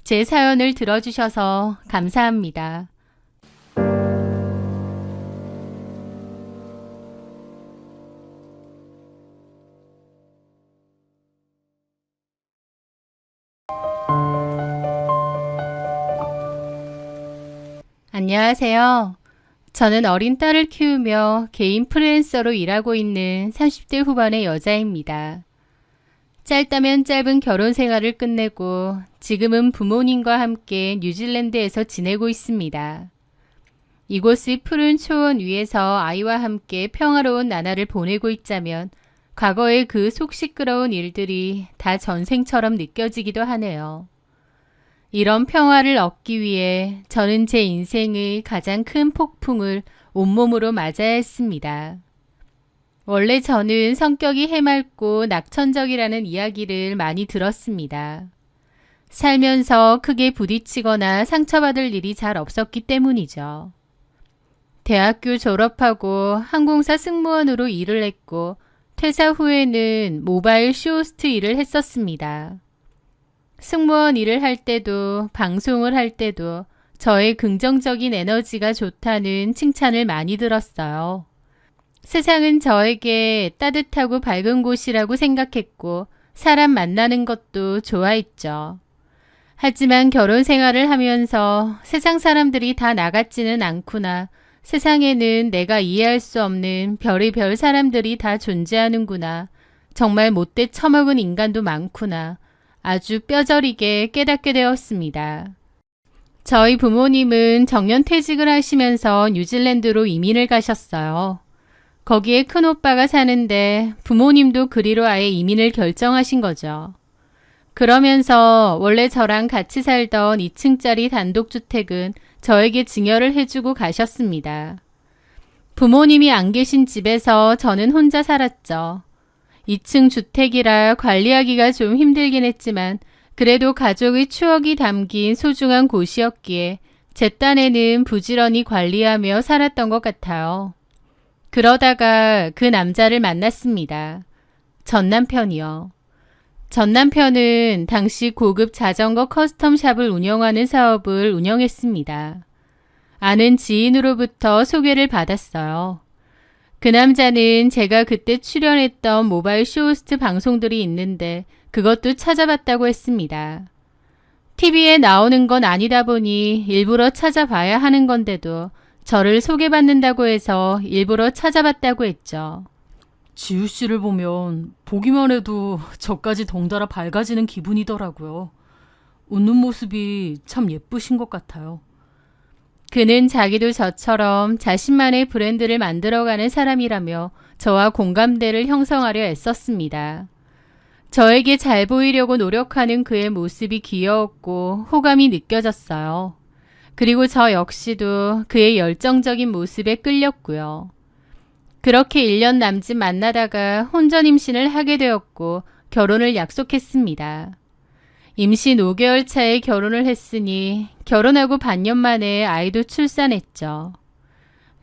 제 사연을 들어주셔서 감사합니다. 안녕하세요. 저는 어린 딸을 키우며 개인 프리랜서로 일하고 있는 30대 후반의 여자입니다. 짧다면 짧은 결혼 생활을 끝내고 지금은 부모님과 함께 뉴질랜드에서 지내고 있습니다. 이곳의 푸른 초원 위에서 아이와 함께 평화로운 나날을 보내고 있자면 과거의 그 속 시끄러운 일들이 다 전생처럼 느껴지기도 하네요. 이런 평화를 얻기 위해 저는 제 인생의 가장 큰 폭풍을 온몸으로 맞아야 했습니다. 원래 저는 성격이 해맑고 낙천적이라는 이야기를 많이 들었습니다. 살면서 크게 부딪히거나 상처받을 일이 잘 없었기 때문이죠. 대학교 졸업하고 항공사 승무원으로 일을 했고 퇴사 후에는 모바일 쇼호스트 일을 했었습니다. 승무원 일을 할 때도 방송을 할 때도 저의 긍정적인 에너지가 좋다는 칭찬을 많이 들었어요. 세상은 저에게 따뜻하고 밝은 곳이라고 생각했고 사람 만나는 것도 좋아했죠. 하지만 결혼 생활을 하면서 세상 사람들이 다 나 같지는 않구나. 세상에는 내가 이해할 수 없는 별의별 사람들이 다 존재하는구나. 정말 못돼 처먹은 인간도 많구나. 아주 뼈저리게 깨닫게 되었습니다. 저희 부모님은 정년퇴직을 하시면서 뉴질랜드로 이민을 가셨어요. 거기에 큰오빠가 사는데 부모님도 그리로 아예 이민을 결정하신 거죠. 그러면서 원래 저랑 같이 살던 2층짜리 단독주택은 저에게 증여를 해주고 가셨습니다. 부모님이 안 계신 집에서 저는 혼자 살았죠. 2층 주택이라 관리하기가 좀 힘들긴 했지만 그래도 가족의 추억이 담긴 소중한 곳이었기에 제 딴에는 부지런히 관리하며 살았던 것 같아요. 그러다가 그 남자를 만났습니다. 전 남편이요. 전 남편은 당시 고급 자전거 커스텀샵을 운영하는 사업을 운영했습니다. 아는 지인으로부터 소개를 받았어요. 그 남자는 제가 그때 출연했던 모바일 쇼호스트 방송들이 있는데 그것도 찾아봤다고 했습니다. TV에 나오는 건 아니다 보니 일부러 찾아봐야 하는 건데도 저를 소개받는다고 해서 일부러 찾아봤다고 했죠. 지우 씨를 보면 보기만 해도 저까지 덩달아 밝아지는 기분이더라고요. 웃는 모습이 참 예쁘신 것 같아요. 그는 자기도 저처럼 자신만의 브랜드를 만들어가는 사람이라며 저와 공감대를 형성하려 애썼습니다. 저에게 잘 보이려고 노력하는 그의 모습이 귀여웠고 호감이 느껴졌어요. 그리고 저 역시도 그의 열정적인 모습에 끌렸고요. 그렇게 1년 남짓 만나다가 혼전 임신을 하게 되었고 결혼을 약속했습니다. 임신 5개월 차에 결혼을 했으니 결혼하고 반년 만에 아이도 출산했죠.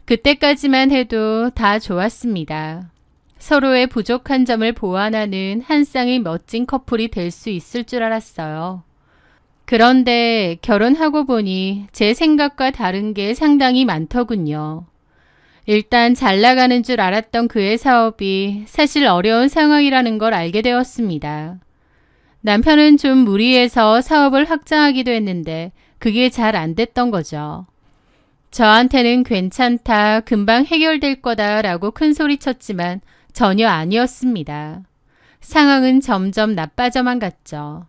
그때까지만 해도 다 좋았습니다. 서로의 부족한 점을 보완하는 한 쌍의 멋진 커플이 될 수 있을 줄 알았어요. 그런데 결혼하고 보니 제 생각과 다른 게 상당히 많더군요. 일단 잘 나가는 줄 알았던 그의 사업이 사실 어려운 상황이라는 걸 알게 되었습니다. 남편은 좀 무리해서 사업을 확장하기도 했는데 그게 잘 안 됐던 거죠. 저한테는 괜찮다, 금방 해결될 거다 라고 큰소리쳤지만 전혀 아니었습니다. 상황은 점점 나빠져만 갔죠.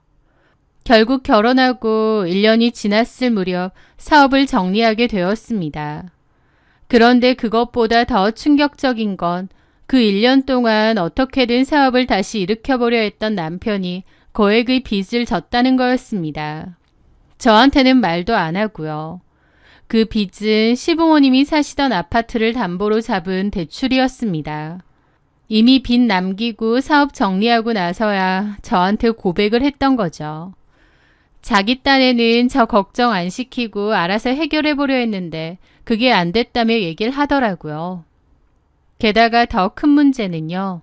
결국 결혼하고 1년이 지났을 무렵 사업을 정리하게 되었습니다. 그런데 그것보다 더 충격적인 건 그 1년 동안 어떻게든 사업을 다시 일으켜보려 했던 남편이 거액의 빚을 졌다는 거였습니다. 저한테는 말도 안 하고요. 그 빚은 시부모님이 사시던 아파트를 담보로 잡은 대출이었습니다. 이미 빚 남기고 사업 정리하고 나서야 저한테 고백을 했던 거죠. 자기 딴에는 저 걱정 안 시키고 알아서 해결해 보려 했는데 그게 안 됐다며 얘기를 하더라고요. 게다가 더 큰 문제는요.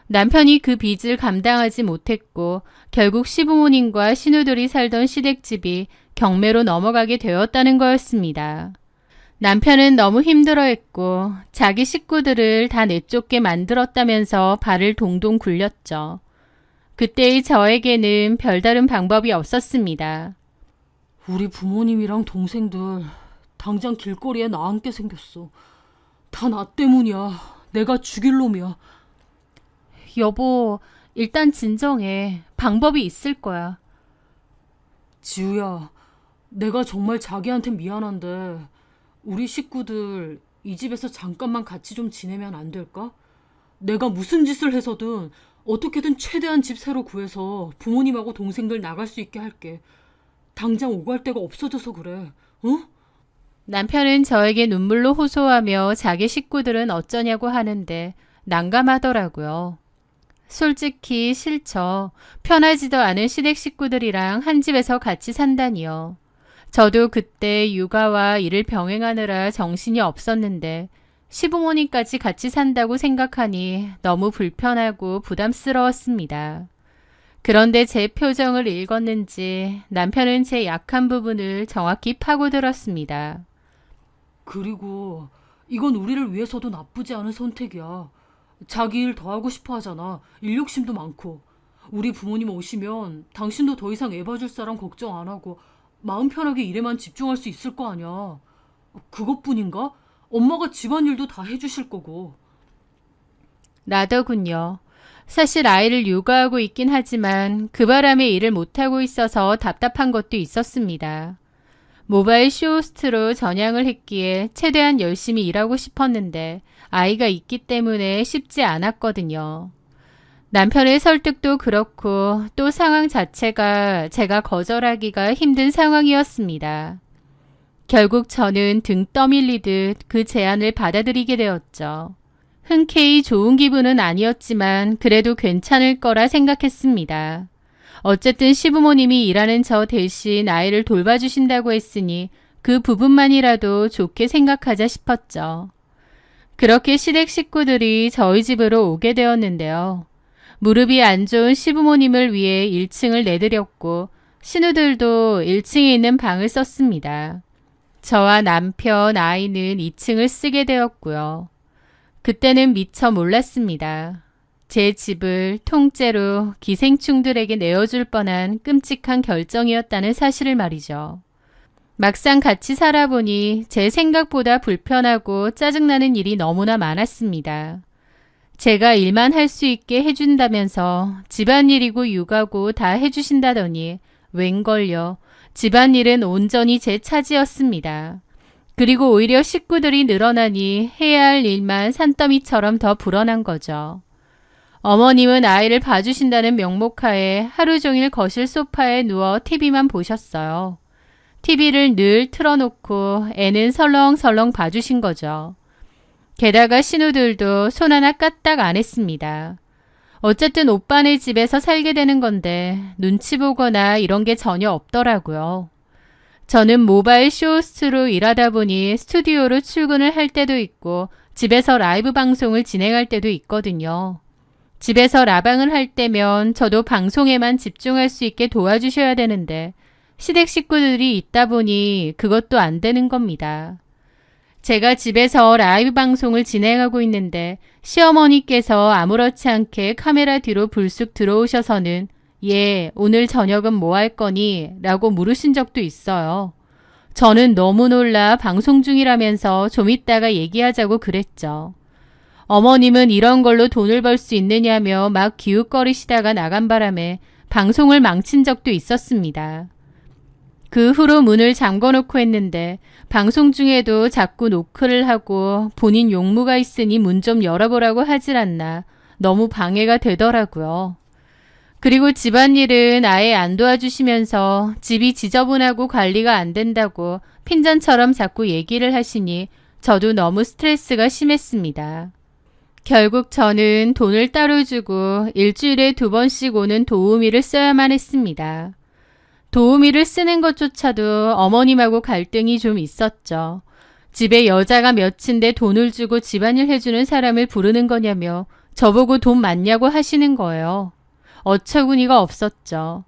남편이 그 빚을 감당하지 못했고 결국 시부모님과 신우들이 살던 시댁집이 경매로 넘어가게 되었다는 거였습니다. 남편은 너무 힘들어했고 자기 식구들을 다 내쫓게 만들었다면서 발을 동동 굴렸죠. 그때의 저에게는 별다른 방법이 없었습니다. 우리 부모님이랑 동생들 당장 길거리에 나앉게 생겼어. 다 나 때문이야. 내가 죽일 놈이야. 여보, 일단 진정해. 방법이 있을 거야. 지우야, 내가 정말 자기한테 미안한데 우리 식구들 이 집에서 잠깐만 같이 좀 지내면 안 될까? 내가 무슨 짓을 해서든 어떻게든 최대한 집 새로 구해서 부모님하고 동생들 나갈 수 있게 할게. 당장 오갈 데가 없어져서 그래. 어? 남편은 저에게 눈물로 호소하며 자기 식구들은 어쩌냐고 하는데 난감하더라고요. 솔직히 싫죠. 편하지도 않은 시댁 식구들이랑 한 집에서 같이 산다니요. 저도 그때 육아와 일을 병행하느라 정신이 없었는데 시부모님까지 같이 산다고 생각하니 너무 불편하고 부담스러웠습니다. 그런데 제 표정을 읽었는지 남편은 제 약한 부분을 정확히 파고들었습니다. 그리고 이건 우리를 위해서도 나쁘지 않은 선택이야. 자기 일 더 하고 싶어 하잖아. 일 욕심도 많고. 우리 부모님 오시면 당신도 더 이상 애 봐줄 사람 걱정 안 하고 마음 편하게 일에만 집중할 수 있을 거 아니야. 그것뿐인가? 엄마가 집안일도 다 해주실 거고. 나더군요. 사실 아이를 육아하고 있긴 하지만 그 바람에 일을 못하고 있어서 답답한 것도 있었습니다. 모바일 쇼호스트로 전향을 했기에 최대한 열심히 일하고 싶었는데 아이가 있기 때문에 쉽지 않았거든요. 남편의 설득도 그렇고 또 상황 자체가 제가 거절하기가 힘든 상황이었습니다. 결국 저는 등 떠밀리듯 그 제안을 받아들이게 되었죠. 흔쾌히 좋은 기분은 아니었지만 그래도 괜찮을 거라 생각했습니다. 어쨌든 시부모님이 일하는 저 대신 아이를 돌봐주신다고 했으니 그 부분만이라도 좋게 생각하자 싶었죠. 그렇게 시댁 식구들이 저희 집으로 오게 되었는데요. 무릎이 안 좋은 시부모님을 위해 1층을 내드렸고 신우들도 1층에 있는 방을 썼습니다. 저와 남편, 아이는 2층을 쓰게 되었고요. 그때는 미처 몰랐습니다. 제 집을 통째로 기생충들에게 내어줄 뻔한 끔찍한 결정이었다는 사실을 말이죠. 막상 같이 살아보니 제 생각보다 불편하고 짜증나는 일이 너무나 많았습니다. 제가 일만 할 수 있게 해준다면서 집안일이고 육아고 다 해주신다더니 웬걸요. 집안일은 온전히 제 차지였습니다. 그리고 오히려 식구들이 늘어나니 해야 할 일만 산더미처럼 더 불어난 거죠. 어머님은 아이를 봐주신다는 명목하에 하루 종일 거실 소파에 누워 TV만 보셨어요. TV를 늘 틀어놓고 애는 설렁설렁 봐주신 거죠. 게다가 신우들도 손 하나 까딱 안 했습니다. 어쨌든 오빠네 집에서 살게 되는 건데 눈치 보거나 이런 게 전혀 없더라고요. 저는 모바일 쇼호스트로 일하다 보니 스튜디오로 출근을 할 때도 있고 집에서 라이브 방송을 진행할 때도 있거든요. 집에서 라방을 할 때면 저도 방송에만 집중할 수 있게 도와주셔야 되는데 시댁 식구들이 있다 보니 그것도 안 되는 겁니다. 제가 집에서 라이브 방송을 진행하고 있는데 시어머니께서 아무렇지 않게 카메라 뒤로 불쑥 들어오셔서는 예, 오늘 저녁은 뭐 할 거니? 라고 물으신 적도 있어요. 저는 너무 놀라 방송 중이라면서 좀 이따가 얘기하자고 그랬죠. 어머님은 이런 걸로 돈을 벌 수 있느냐며 막 기웃거리시다가 나간 바람에 방송을 망친 적도 있었습니다. 그 후로 문을 잠궈놓고 했는데 방송 중에도 자꾸 노크를 하고 본인 용무가 있으니 문 좀 열어보라고 하질 않나 너무 방해가 되더라고요. 그리고 집안일은 아예 안 도와주시면서 집이 지저분하고 관리가 안 된다고 핀잔처럼 자꾸 얘기를 하시니 저도 너무 스트레스가 심했습니다. 결국 저는 돈을 따로 주고 일주일에 2번씩 오는 도우미를 써야만 했습니다. 도우미를 쓰는 것조차도 어머님하고 갈등이 좀 있었죠. 집에 여자가 몇인데 돈을 주고 집안일 해주는 사람을 부르는 거냐며 저보고 돈 많냐고 하시는 거예요. 어처구니가 없었죠.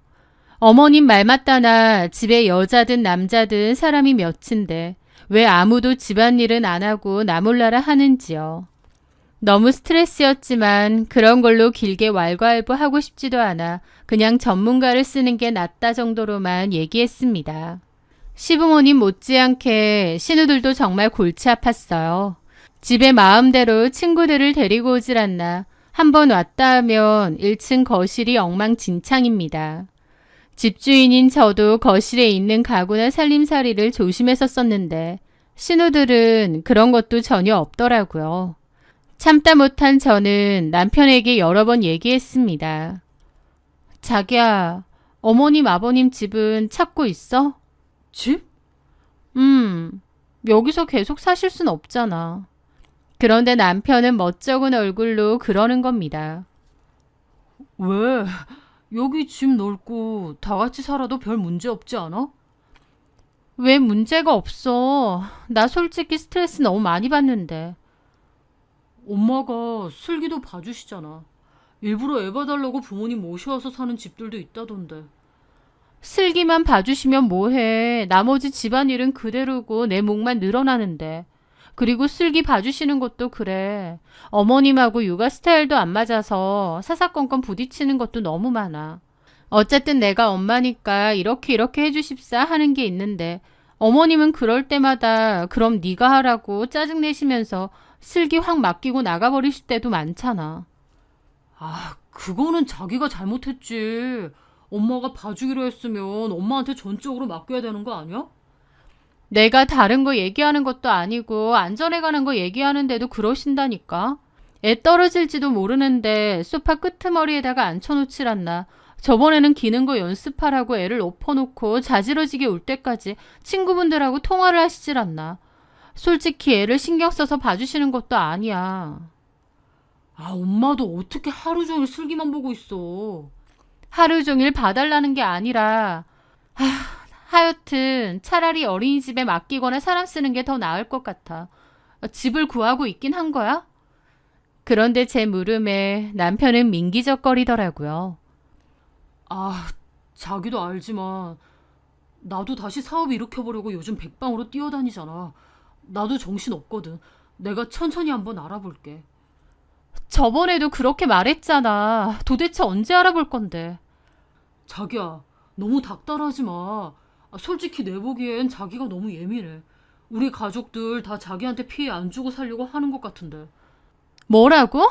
어머님 말 맞다나 집에 여자든 남자든 사람이 몇인데 왜 아무도 집안일은 안 하고 나 몰라라 하는지요. 너무 스트레스였지만 그런 걸로 길게 왈가왈부하고 싶지도 않아 그냥 전문가를 쓰는 게 낫다 정도로만 얘기했습니다. 시부모님 못지않게 신우들도 정말 골치 아팠어요. 집에 마음대로 친구들을 데리고 오질 않나 한번 왔다 하면 1층 거실이 엉망진창입니다. 집주인인 저도 거실에 있는 가구나 살림살이를 조심했었었는데 신우들은 그런 것도 전혀 없더라고요. 참다 못한 저는 남편에게 여러 번 얘기했습니다. 자기야, 어머님 아버님 집은 찾고 있어? 집? 여기서 계속 사실 순 없잖아. 그런데 남편은 멋쩍은 얼굴로 그러는 겁니다. 왜? 여기 집 넓고 다 같이 살아도 별 문제 없지 않아? 왜 문제가 없어? 나 솔직히 스트레스 너무 많이 받는데. 엄마가 슬기도 봐주시잖아. 일부러 애 봐달라고 부모님 모셔와서 사는 집들도 있다던데. 슬기만 봐주시면 뭐해. 나머지 집안일은 그대로고 내 몫만 늘어나는데. 그리고 슬기 봐주시는 것도 그래. 어머님하고 육아 스타일도 안 맞아서 사사건건 부딪히는 것도 너무 많아. 어쨌든 내가 엄마니까 이렇게 해주십사 하는 게 있는데 어머님은 그럴 때마다 그럼 네가 하라고 짜증내시면서 슬기 확 맡기고 나가버리실 때도 많잖아. 아, 그거는 자기가 잘못했지. 엄마가 봐주기로 했으면 엄마한테 전적으로 맡겨야 되는 거 아니야? 내가 다른 거 얘기하는 것도 아니고 안전에 관한 거 얘기하는데도 그러신다니까. 애 떨어질지도 모르는데 소파 끄트머리에다가 앉혀놓질 않나. 저번에는 기는 거 연습하라고 애를 엎어놓고 자지러지게 울 때까지 친구분들하고 통화를 하시질 않나. 솔직히 애를 신경 써서 봐주시는 것도 아니야. 아, 엄마도 어떻게 하루 종일 슬기만 보고 있어. 하루 종일 봐달라는 게 아니라 하여튼 차라리 어린이집에 맡기거나 사람 쓰는 게 더 나을 것 같아. 집을 구하고 있긴 한 거야? 그런데 제 물음에 남편은 민기적거리더라고요. 아, 자기도 알지만 나도 다시 사업 일으켜보려고 요즘 백방으로 뛰어다니잖아. 나도 정신 없거든. 내가 천천히 한번 알아볼게. 저번에도 그렇게 말했잖아. 도대체 언제 알아볼 건데. 자기야, 너무 닥달하지 마. 솔직히 내 보기엔 자기가 너무 예민해. 우리 가족들 다 자기한테 피해 안 주고 살려고 하는 것 같은데. 뭐라고?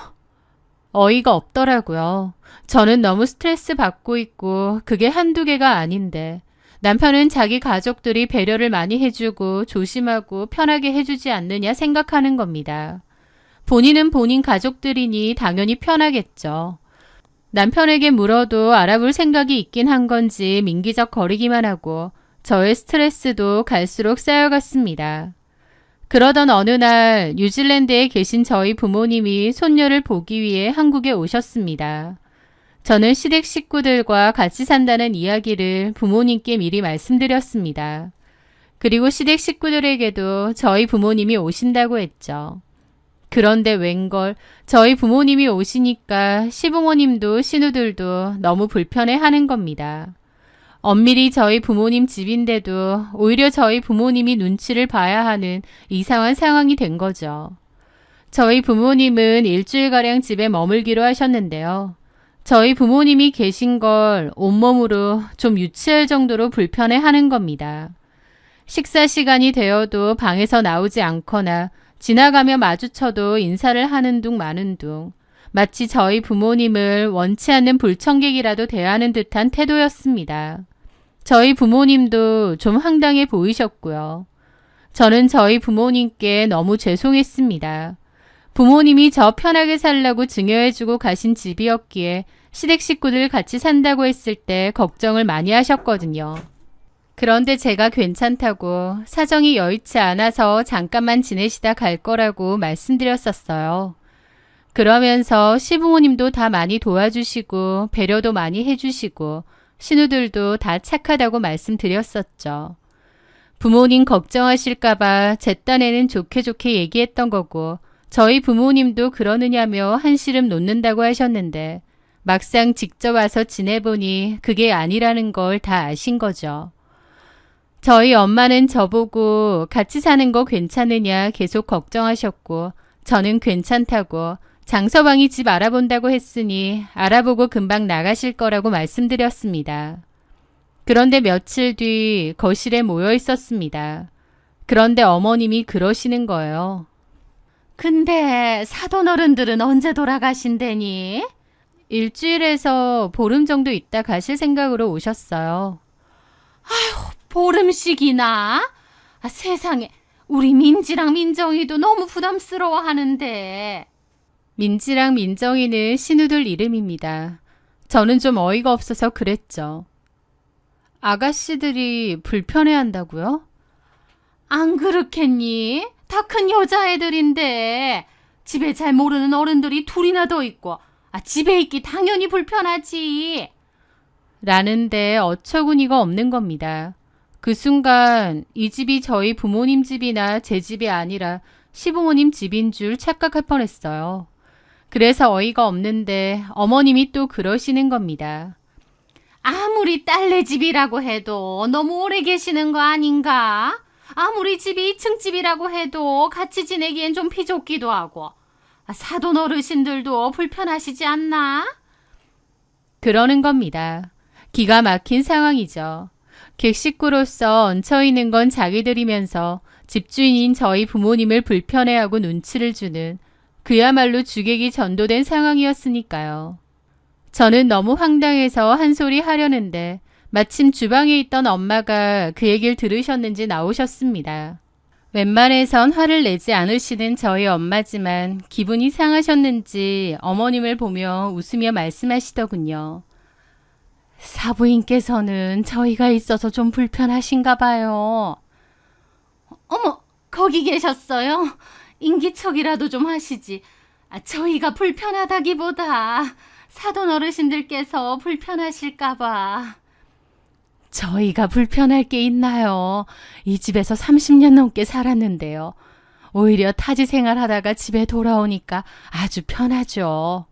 어이가 없더라고요. 저는 너무 스트레스 받고 있고 그게 한두 개가 아닌데 남편은 자기 가족들이 배려를 많이 해주고 조심하고 편하게 해주지 않느냐 생각하는 겁니다. 본인은 본인 가족들이니 당연히 편하겠죠. 남편에게 물어도 알아볼 생각이 있긴 한 건지 민기적 거리기만 하고 저의 스트레스도 갈수록 쌓여갔습니다. 그러던 어느 날 뉴질랜드에 계신 저희 부모님이 손녀를 보기 위해 한국에 오셨습니다. 저는 시댁 식구들과 같이 산다는 이야기를 부모님께 미리 말씀드렸습니다. 그리고 시댁 식구들에게도 저희 부모님이 오신다고 했죠. 그런데 웬걸 저희 부모님이 오시니까 시부모님도 신우들도 너무 불편해하는 겁니다. 엄밀히 저희 부모님 집인데도 오히려 저희 부모님이 눈치를 봐야 하는 이상한 상황이 된 거죠. 저희 부모님은 일주일가량 집에 머물기로 하셨는데요. 저희 부모님이 계신 걸 온몸으로 좀 유치할 정도로 불편해하는 겁니다. 식사 시간이 되어도 방에서 나오지 않거나 지나가며 마주쳐도 인사를 하는 둥 마는 둥 마치 저희 부모님을 원치 않는 불청객이라도 대하는 듯한 태도였습니다. 저희 부모님도 좀 황당해 보이셨고요. 저는 저희 부모님께 너무 죄송했습니다. 부모님이 저 편하게 살라고 증여해주고 가신 집이었기에 시댁 식구들 같이 산다고 했을 때 걱정을 많이 하셨거든요. 그런데 제가 괜찮다고 사정이 여의치 않아서 잠깐만 지내시다 갈 거라고 말씀드렸었어요. 그러면서 시부모님도 다 많이 도와주시고 배려도 많이 해주시고 신우들도 다 착하다고 말씀드렸었죠. 부모님 걱정하실까봐 제 딴에는 좋게 얘기했던 거고 저희 부모님도 그러느냐며 한시름 놓는다고 하셨는데 막상 직접 와서 지내보니 그게 아니라는 걸 다 아신 거죠. 저희 엄마는 저보고 같이 사는 거 괜찮으냐 계속 걱정하셨고 저는 괜찮다고 장서방이 집 알아본다고 했으니 알아보고 금방 나가실 거라고 말씀드렸습니다. 그런데 며칠 뒤 거실에 모여 있었습니다. 그런데 어머님이 그러시는 거예요. 근데 사돈 어른들은 언제 돌아가신대니? 일주일에서 보름 정도 있다 가실 생각으로 오셨어요. 보름씩이나? 아, 세상에, 우리 민지랑 민정이도 너무 부담스러워 하는데. 민지랑 민정이는 신우들 이름입니다. 저는 좀 어이가 없어서 그랬죠. 아가씨들이 불편해한다고요? 안 그렇겠니? 다 큰 여자애들인데 집에 잘 모르는 어른들이 둘이나 더 있고 집에 있기 당연히 불편하지. 라는데 어처구니가 없는 겁니다. 그 순간 이 집이 저희 부모님 집이나 제 집이 아니라 시부모님 집인 줄 착각할 뻔했어요. 그래서 어이가 없는데 어머님이 또 그러시는 겁니다. 아무리 딸네 집이라고 해도 너무 오래 계시는 거 아닌가? 아무리 집이 2층 집이라고 해도 같이 지내기엔 좀 피좁기도 하고. 사돈 어르신들도 불편하시지 않나? 그러는 겁니다. 기가 막힌 상황이죠. 객식구로서 얹혀있는 건 자기들이면서 집주인인 저희 부모님을 불편해하고 눈치를 주는 그야말로 주객이 전도된 상황이었으니까요. 저는 너무 황당해서 한 소리 하려는데 마침 주방에 있던 엄마가 그 얘기를 들으셨는지 나오셨습니다. 웬만해선 화를 내지 않으시는 저희 엄마지만 기분이 상하셨는지 어머님을 보며 웃으며 말씀하시더군요. 사부인께서는 저희가 있어서 좀 불편하신가 봐요. 어머, 거기 계셨어요? 인기척이라도 좀 하시지. 저희가 불편하다기보다 사돈 어르신들께서 불편하실까 봐. 저희가 불편할 게 있나요? 이 집에서 30년 넘게 살았는데요. 오히려 타지 생활하다가 집에 돌아오니까 아주 편하죠.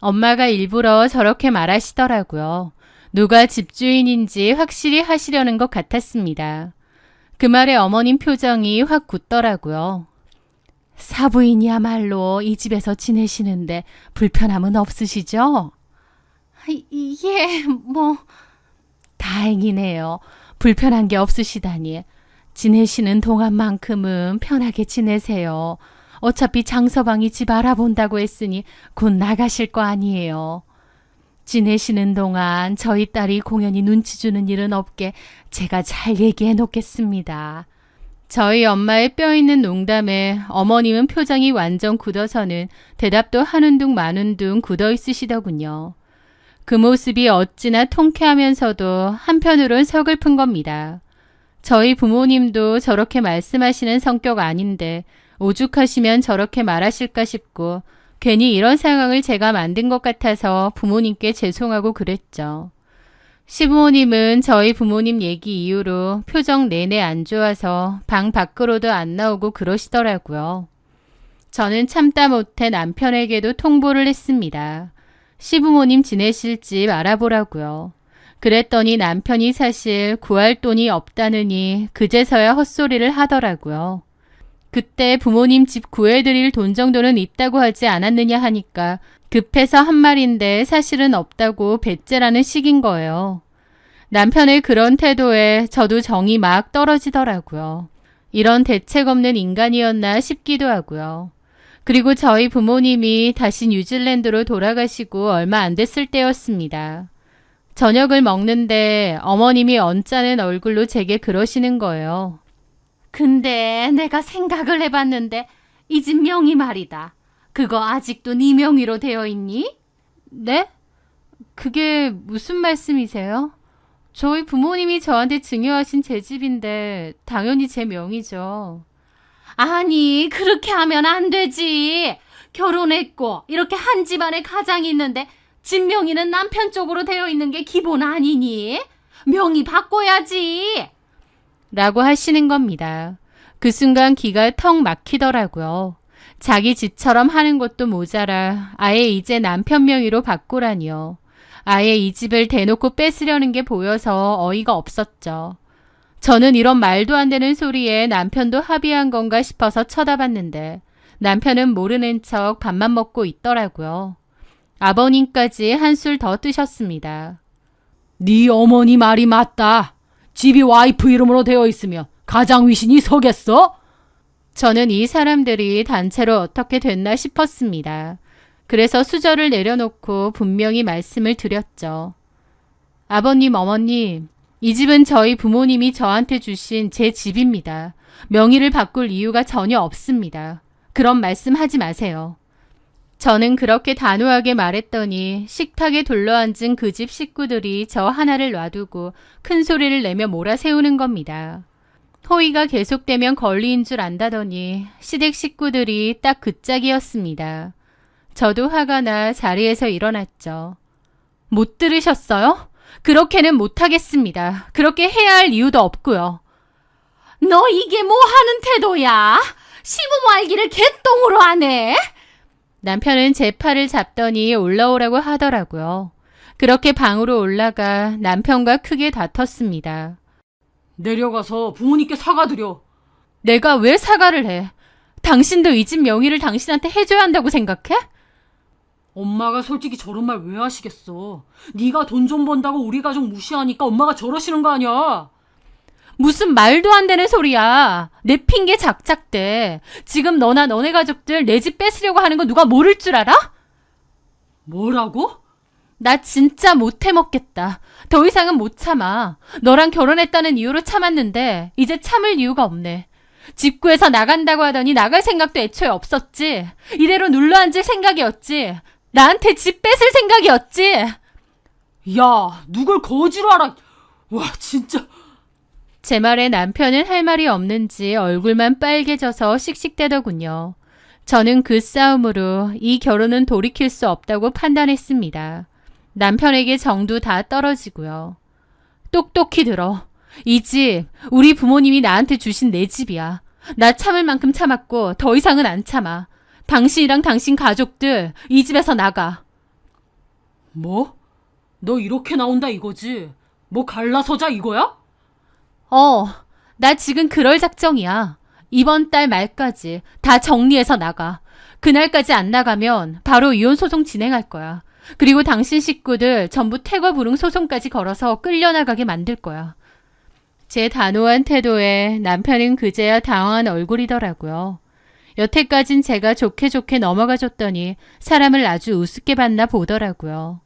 엄마가 일부러 저렇게 말하시더라고요. 누가 집주인인지 확실히 하시려는 것 같았습니다. 그 말에 어머님 표정이 확 굳더라고요. 사부인이야말로 이 집에서 지내시는데 불편함은 없으시죠? 예, 다행이네요. 불편한 게 없으시다니. 지내시는 동안만큼은 편하게 지내세요. 어차피 장서방이 집 알아본다고 했으니 곧 나가실 거 아니에요. 지내시는 동안 저희 딸이 공연히 눈치 주는 일은 없게 제가 잘 얘기해 놓겠습니다. 저희 엄마의 뼈 있는 농담에 어머님은 표정이 완전 굳어서는 대답도 하는 둥 마는 둥 굳어 있으시더군요. 그 모습이 어찌나 통쾌하면서도 한편으론 서글픈 겁니다. 저희 부모님도 저렇게 말씀하시는 성격 아닌데 오죽하시면 저렇게 말하실까 싶고 괜히 이런 상황을 제가 만든 것 같아서 부모님께 죄송하고 그랬죠. 시부모님은 저희 부모님 얘기 이후로 표정 내내 안 좋아서 방 밖으로도 안 나오고 그러시더라고요. 저는 참다 못해 남편에게도 통보를 했습니다. 시부모님 지내실 집 알아보라고요. 그랬더니 남편이 사실 구할 돈이 없다느니 그제서야 헛소리를 하더라고요. 그때 부모님 집 구해드릴 돈 정도는 있다고 하지 않았느냐 하니까 급해서 한 말인데 사실은 없다고 배째라는 식인 거예요. 남편의 그런 태도에 저도 정이 막 떨어지더라고요. 이런 대책 없는 인간이었나 싶기도 하고요. 그리고 저희 부모님이 다시 뉴질랜드로 돌아가시고 얼마 안 됐을 때였습니다. 저녁을 먹는데 어머님이 언짢은 얼굴로 제게 그러시는 거예요. 근데 내가 생각을 해봤는데 이 집 명의 말이다. 그거 아직도 네 명의로 되어 있니? 네? 그게 무슨 말씀이세요? 저희 부모님이 저한테 증여하신 제 집인데 당연히 제 명의죠. 아니, 그렇게 하면 안 되지. 결혼했고 이렇게 한 집안에 가장이 있는데 집 명의는 남편 쪽으로 되어 있는 게 기본 아니니? 명의 바꿔야지. 라고 하시는 겁니다. 그 순간 기가 턱 막히더라고요. 자기 집처럼 하는 것도 모자라 아예 이제 남편 명의로 바꾸라니요. 아예 이 집을 대놓고 뺏으려는 게 보여서 어이가 없었죠. 저는 이런 말도 안 되는 소리에 남편도 합의한 건가 싶어서 쳐다봤는데 남편은 모르는 척 밥만 먹고 있더라고요. 아버님까지 한술 더 뜨셨습니다. 네 어머니 말이 맞다. 집이 와이프 이름으로 되어 있으면 가장 위신이 서겠어? 저는 이 사람들이 단체로 어떻게 됐나 싶었습니다. 그래서 수저를 내려놓고 분명히 말씀을 드렸죠. 아버님, 어머님, 이 집은 저희 부모님이 저한테 주신 제 집입니다. 명의를 바꿀 이유가 전혀 없습니다. 그런 말씀 하지 마세요. 저는 그렇게 단호하게 말했더니 식탁에 둘러앉은 그 집 식구들이 저 하나를 놔두고 큰 소리를 내며 몰아세우는 겁니다. 호의가 계속되면 권리인 줄 안다더니 시댁 식구들이 딱 그 짝이었습니다. 저도 화가 나 자리에서 일어났죠. 못 들으셨어요? 그렇게는 못하겠습니다. 그렇게 해야 할 이유도 없고요. 너 이게 뭐 하는 태도야? 시부모 알기를 개똥으로 하네? 남편은 제 팔을 잡더니 올라오라고 하더라고요. 그렇게 방으로 올라가 남편과 크게 다퉜습니다. 내려가서 부모님께 사과드려. 내가 왜 사과를 해? 당신도 이 집 명의를 당신한테 해줘야 한다고 생각해? 엄마가 솔직히 저런 말 왜 하시겠어. 네가 돈 좀 번다고 우리 가족 무시하니까 엄마가 저러시는 거 아니야. 무슨 말도 안 되는 소리야. 내 핑계 작작대. 지금 너나 너네 가족들 내 집 뺏으려고 하는 거 누가 모를 줄 알아? 뭐라고? 나 진짜 못 해먹겠다. 더 이상은 못 참아. 너랑 결혼했다는 이유로 참았는데 이제 참을 이유가 없네. 집 구해서 나간다고 하더니 나갈 생각도 애초에 없었지. 이대로 눌러앉을 생각이었지. 나한테 집 뺏을 생각이었지. 야, 누굴 거지로 알아. 와, 진짜. 제 말에 남편은 할 말이 없는지 얼굴만 빨개져서 씩씩대더군요. 저는 그 싸움으로 이 결혼은 돌이킬 수 없다고 판단했습니다. 남편에게 정도 다 떨어지고요. 똑똑히 들어. 이 집, 우리 부모님이 나한테 주신 내 집이야. 나 참을 만큼 참았고 더 이상은 안 참아. 당신이랑 당신 가족들 이 집에서 나가. 뭐? 너 이렇게 나온다 이거지? 뭐 갈라서자 이거야? 나 지금 그럴 작정이야. 이번 달 말까지 다 정리해서 나가. 그날까지 안 나가면 바로 이혼 소송 진행할 거야. 그리고 당신 식구들 전부 퇴거 불응 소송까지 걸어서 끌려나가게 만들 거야. 제 단호한 태도에 남편은 그제야 당황한 얼굴이더라고요. 여태까진 제가 좋게 넘어가줬더니 사람을 아주 우습게 봤나 보더라고요.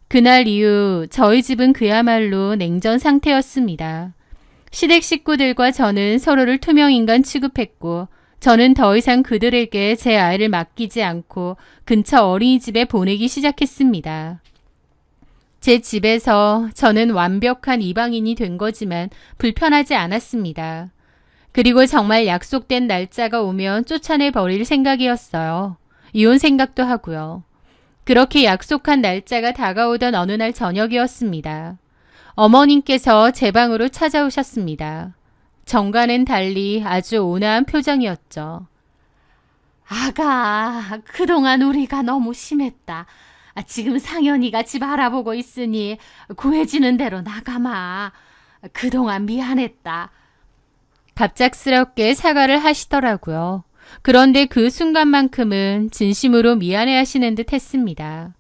그날 이후 저희 집은 그야말로 냉전 상태였습니다. 시댁 식구들과 저는 서로를 투명인간 취급했고 저는 더 이상 그들에게 제 아이를 맡기지 않고 근처 어린이집에 보내기 시작했습니다. 제 집에서 저는 완벽한 이방인이 된 거지만 불편하지 않았습니다. 그리고 정말 약속된 날짜가 오면 쫓아내 버릴 생각이었어요. 이혼 생각도 하고요. 그렇게 약속한 날짜가 다가오던 어느 날 저녁이었습니다. 어머님께서 제 방으로 찾아오셨습니다. 정과는 달리 아주 온화한 표정이었죠. 아가, 그동안 우리가 너무 심했다. 지금 상현이가 집 알아보고 있으니 구해지는 대로 나가마. 그동안 미안했다. 갑작스럽게 사과를 하시더라고요. 그런데 그 순간만큼은 진심으로 미안해 하시는 듯 했습니다.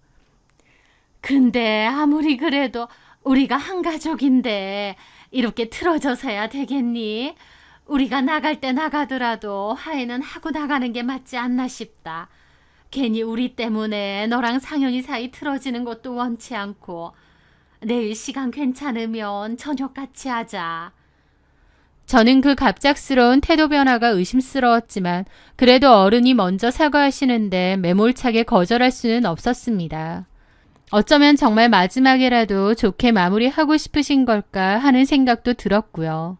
근데 아무리 그래도 우리가 한 가족인데 이렇게 틀어져서야 되겠니? 우리가 나갈 때 나가더라도 화해는 하고 나가는 게 맞지 않나 싶다. 괜히 우리 때문에 너랑 상현이 사이 틀어지는 것도 원치 않고 내일 시간 괜찮으면 저녁 같이 하자. 저는 그 갑작스러운 태도 변화가 의심스러웠지만 그래도 어른이 먼저 사과하시는데 매몰차게 거절할 수는 없었습니다. 어쩌면 정말 마지막이라도 좋게 마무리하고 싶으신 걸까 하는 생각도 들었고요.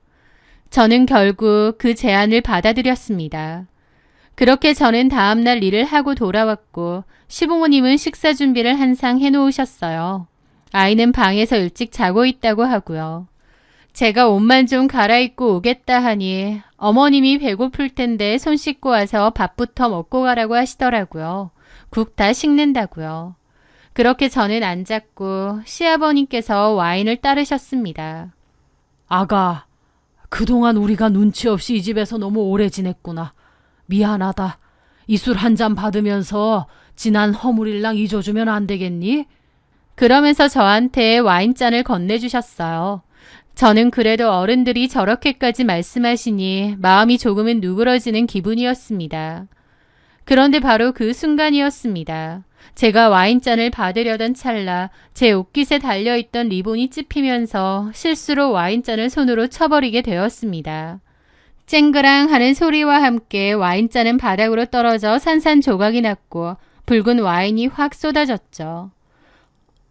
저는 결국 그 제안을 받아들였습니다. 그렇게 저는 다음날 일을 하고 돌아왔고 시부모님은 식사 준비를 한상 해놓으셨어요. 아이는 방에서 일찍 자고 있다고 하고요. 제가 옷만 좀 갈아입고 오겠다 하니 어머님이 배고플 텐데 손 씻고 와서 밥부터 먹고 가라고 하시더라고요. 국 다 식는다고요. 그렇게 저는 앉았고 시아버님께서 와인을 따르셨습니다. 아가, 그동안 우리가 눈치 없이 이 집에서 너무 오래 지냈구나. 미안하다. 이 술 한 잔 받으면서 지난 허물일랑 잊어주면 안 되겠니? 그러면서 저한테 와인잔을 건네주셨어요. 저는 그래도 어른들이 저렇게까지 말씀하시니 마음이 조금은 누그러지는 기분이었습니다. 그런데 바로 그 순간이었습니다. 제가 와인잔을 받으려던 찰나 제 옷깃에 달려있던 리본이 찝히면서 실수로 와인잔을 손으로 쳐버리게 되었습니다. 쨍그랑 하는 소리와 함께 와인잔은 바닥으로 떨어져 산산조각이 났고 붉은 와인이 확 쏟아졌죠.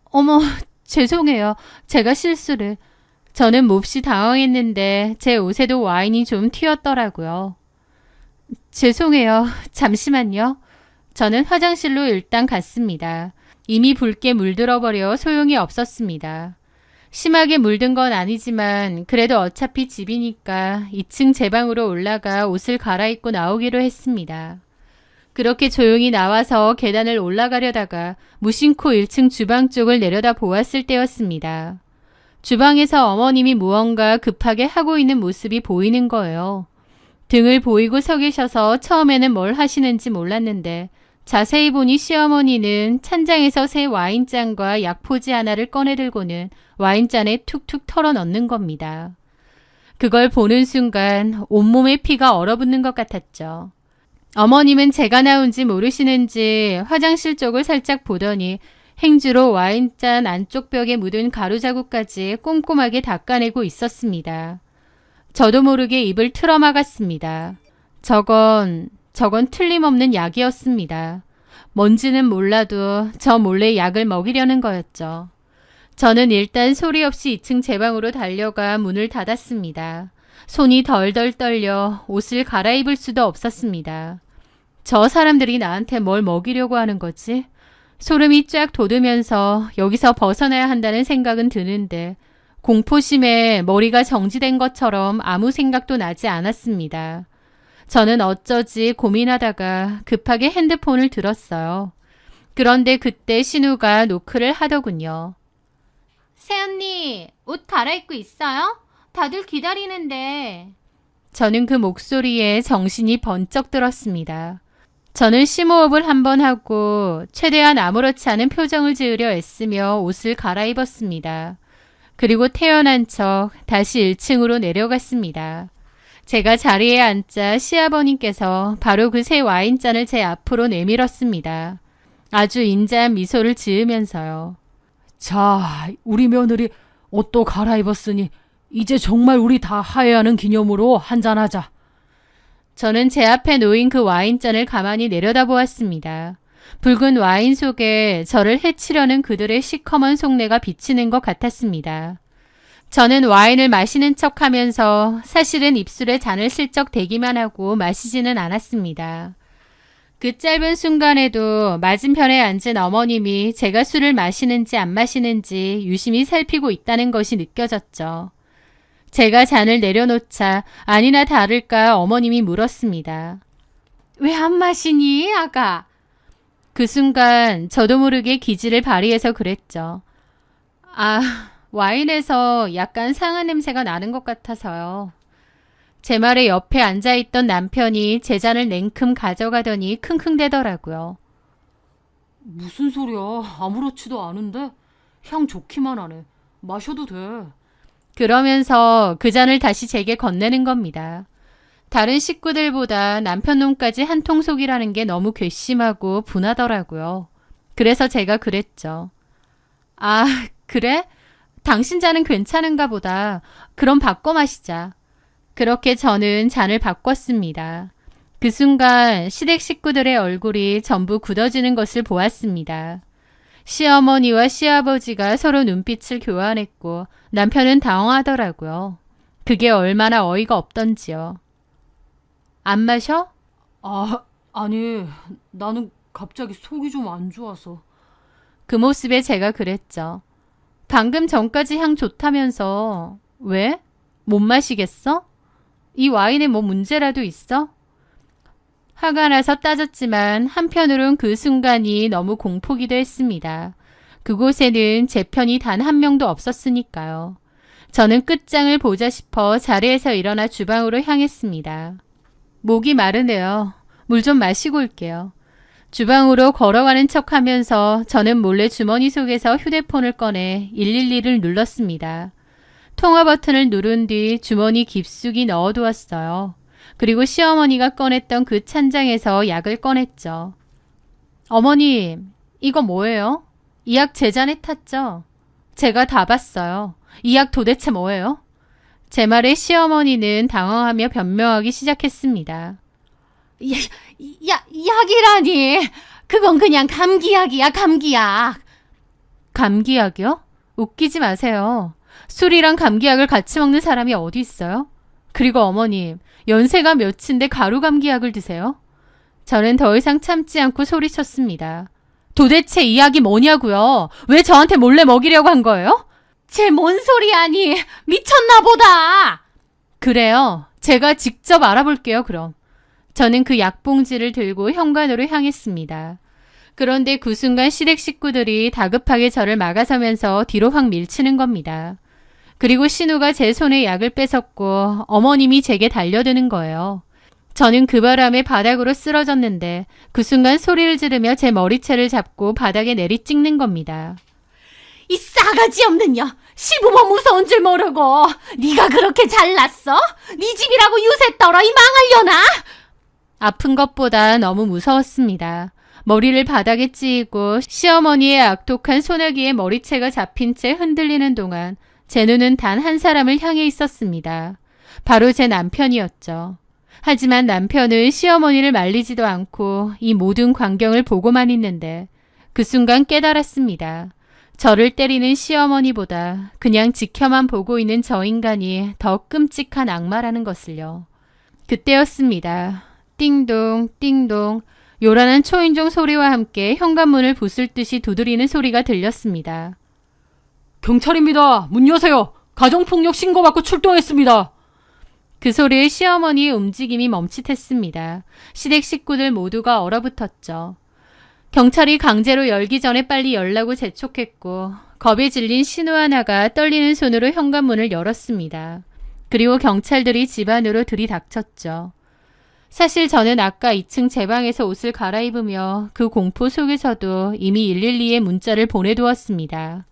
어머, 죄송해요. 제가 실수를. 저는 몹시 당황했는데 제 옷에도 와인이 좀 튀었더라고요. 죄송해요. 잠시만요. 저는 화장실로 일단 갔습니다. 이미 붉게 물들어버려 소용이 없었습니다. 심하게 물든 건 아니지만 그래도 어차피 집이니까 2층 제 방으로 올라가 옷을 갈아입고 나오기로 했습니다. 그렇게 조용히 나와서 계단을 올라가려다가 무심코 1층 주방 쪽을 내려다 보았을 때였습니다. 주방에서 어머님이 무언가 급하게 하고 있는 모습이 보이는 거예요. 등을 보이고 서 계셔서 처음에는 뭘 하시는지 몰랐는데 자세히 보니 시어머니는 찬장에서 새 와인잔과 약포지 하나를 꺼내들고는 와인잔에 툭툭 털어 넣는 겁니다. 그걸 보는 순간 온몸에 피가 얼어붙는 것 같았죠. 어머님은 제가 나온지 모르시는지 화장실 쪽을 살짝 보더니 행주로 와인잔 안쪽 벽에 묻은 가루자국까지 꼼꼼하게 닦아내고 있었습니다. 저도 모르게 입을 틀어막았습니다. 저건 틀림없는 약이었습니다. 뭔지는 몰라도 저 몰래 약을 먹이려는 거였죠. 저는 일단 소리 없이 2층 제 방으로 달려가 문을 닫았습니다. 손이 덜덜 떨려 옷을 갈아입을 수도 없었습니다. 저 사람들이 나한테 뭘 먹이려고 하는 거지? 소름이 쫙 돋으면서 여기서 벗어나야 한다는 생각은 드는데 공포심에 머리가 정지된 것처럼 아무 생각도 나지 않았습니다. 저는 어쩌지 고민하다가 급하게 핸드폰을 들었어요. 그런데 그때 신우가 노크를 하더군요. 새언니, 옷 갈아입고 있어요? 다들 기다리는데. 저는 그 목소리에 정신이 번쩍 들었습니다. 저는 심호흡을 한번 하고 최대한 아무렇지 않은 표정을 지으려 애쓰며 옷을 갈아입었습니다. 그리고 태어난 척 다시 1층으로 내려갔습니다. 제가 자리에 앉자 시아버님께서 바로 그 새 와인잔을 제 앞으로 내밀었습니다. 아주 인자한 미소를 지으면서요. 자, 우리 며느리 옷도 갈아입었으니 이제 정말 우리 다 화해하는 기념으로 한잔하자. 저는 제 앞에 놓인 그 와인잔을 가만히 내려다보았습니다. 붉은 와인 속에 저를 해치려는 그들의 시커먼 속내가 비치는 것 같았습니다. 저는 와인을 마시는 척하면서 사실은 입술에 잔을 슬쩍 대기만 하고 마시지는 않았습니다. 그 짧은 순간에도 맞은편에 앉은 어머님이 제가 술을 마시는지 안 마시는지 유심히 살피고 있다는 것이 느껴졌죠. 제가 잔을 내려놓자 아니나 다를까 어머님이 물었습니다. 왜 안 마시니, 아가? 그 순간 저도 모르게 기지를 발휘해서 그랬죠. 와인에서 약간 상한 냄새가 나는 것 같아서요. 제 말에 옆에 앉아있던 남편이 제 잔을 냉큼 가져가더니 킁킁대더라고요. 무슨 소리야? 아무렇지도 않은데? 향 좋기만 하네. 마셔도 돼. 그러면서 그 잔을 다시 제게 건네는 겁니다. 다른 식구들보다 남편 놈까지 한통속이라는 게 너무 괘씸하고 분하더라고요. 그래서 제가 그랬죠. 그래? 당신 잔은 괜찮은가 보다. 그럼 바꿔 마시자. 그렇게 저는 잔을 바꿨습니다. 그 순간 시댁 식구들의 얼굴이 전부 굳어지는 것을 보았습니다. 시어머니와 시아버지가 서로 눈빛을 교환했고 남편은 당황하더라고요. 그게 얼마나 어이가 없던지요. 안 마셔? 아니, 나는 갑자기 속이 좀 안 좋아서. 그 모습에 제가 그랬죠. 방금 전까지 향 좋다면서 왜? 못 마시겠어? 이 와인에 뭐 문제라도 있어? 화가 나서 따졌지만 한편으론 그 순간이 너무 공포기도 했습니다. 그곳에는 제 편이 단 한 명도 없었으니까요. 저는 끝장을 보자 싶어 자리에서 일어나 주방으로 향했습니다. 목이 마르네요. 물 좀 마시고 올게요. 주방으로 걸어가는 척하면서 저는 몰래 주머니 속에서 휴대폰을 꺼내 112를 눌렀습니다. 통화 버튼을 누른 뒤 주머니 깊숙이 넣어두었어요. 그리고 시어머니가 꺼냈던 그 찬장에서 약을 꺼냈죠. 어머님, 이거 뭐예요? 이 약 제 잔에 탔죠? 제가 다 봤어요. 이 약 도대체 뭐예요? 제 말에 시어머니는 당황하며 변명하기 시작했습니다. 약이라니. 그건 그냥 감기약이야, 감기약. 감기약이요? 웃기지 마세요. 술이랑 감기약을 같이 먹는 사람이 어디 있어요? 그리고 어머님, 연세가 몇인데 가루 감기약을 드세요? 저는 더 이상 참지 않고 소리쳤습니다. 도대체 이 약이 뭐냐고요? 왜 저한테 몰래 먹이려고 한 거예요? 쟤 뭔 소리야니? 미쳤나 보다. 그래요. 제가 직접 알아볼게요, 그럼. 저는 그 약봉지를 들고 현관으로 향했습니다. 그런데 그 순간 시댁 식구들이 다급하게 저를 막아서면서 뒤로 확 밀치는 겁니다. 그리고 신우가 제 손에 약을 뺏었고 어머님이 제게 달려드는 거예요. 저는 그 바람에 바닥으로 쓰러졌는데 그 순간 소리를 지르며 제 머리채를 잡고 바닥에 내리찍는 겁니다. 이 싸가지 없는 년! 시부모 무서운 줄 모르고 네가 그렇게 잘났어? 네 집이라고 유세 떨어 이 망할려나? 아픈 것보다 너무 무서웠습니다. 머리를 바닥에 찌이고 시어머니의 악독한 소나기에 머리채가 잡힌 채 흔들리는 동안 제 눈은 단 한 사람을 향해 있었습니다. 바로 제 남편이었죠. 하지만 남편은 시어머니를 말리지도 않고 이 모든 광경을 보고만 있는데 그 순간 깨달았습니다. 저를 때리는 시어머니보다 그냥 지켜만 보고 있는 저 인간이 더 끔찍한 악마라는 것을요. 그때였습니다. 띵동 띵동 요란한 초인종 소리와 함께 현관문을 부술듯이 두드리는 소리가 들렸습니다. 경찰입니다. 문 여세요. 가정폭력 신고받고 출동했습니다. 그 소리에 시어머니의 움직임이 멈칫했습니다. 시댁 식구들 모두가 얼어붙었죠. 경찰이 강제로 열기 전에 빨리 열라고 재촉했고 겁에 질린 신우 하나가 떨리는 손으로 현관문을 열었습니다. 그리고 경찰들이 집 안으로 들이닥쳤죠. 사실 저는 아까 2층 제 방에서 옷을 갈아입으며 그 공포 속에서도 이미 112에 문자를 보내두었습니다.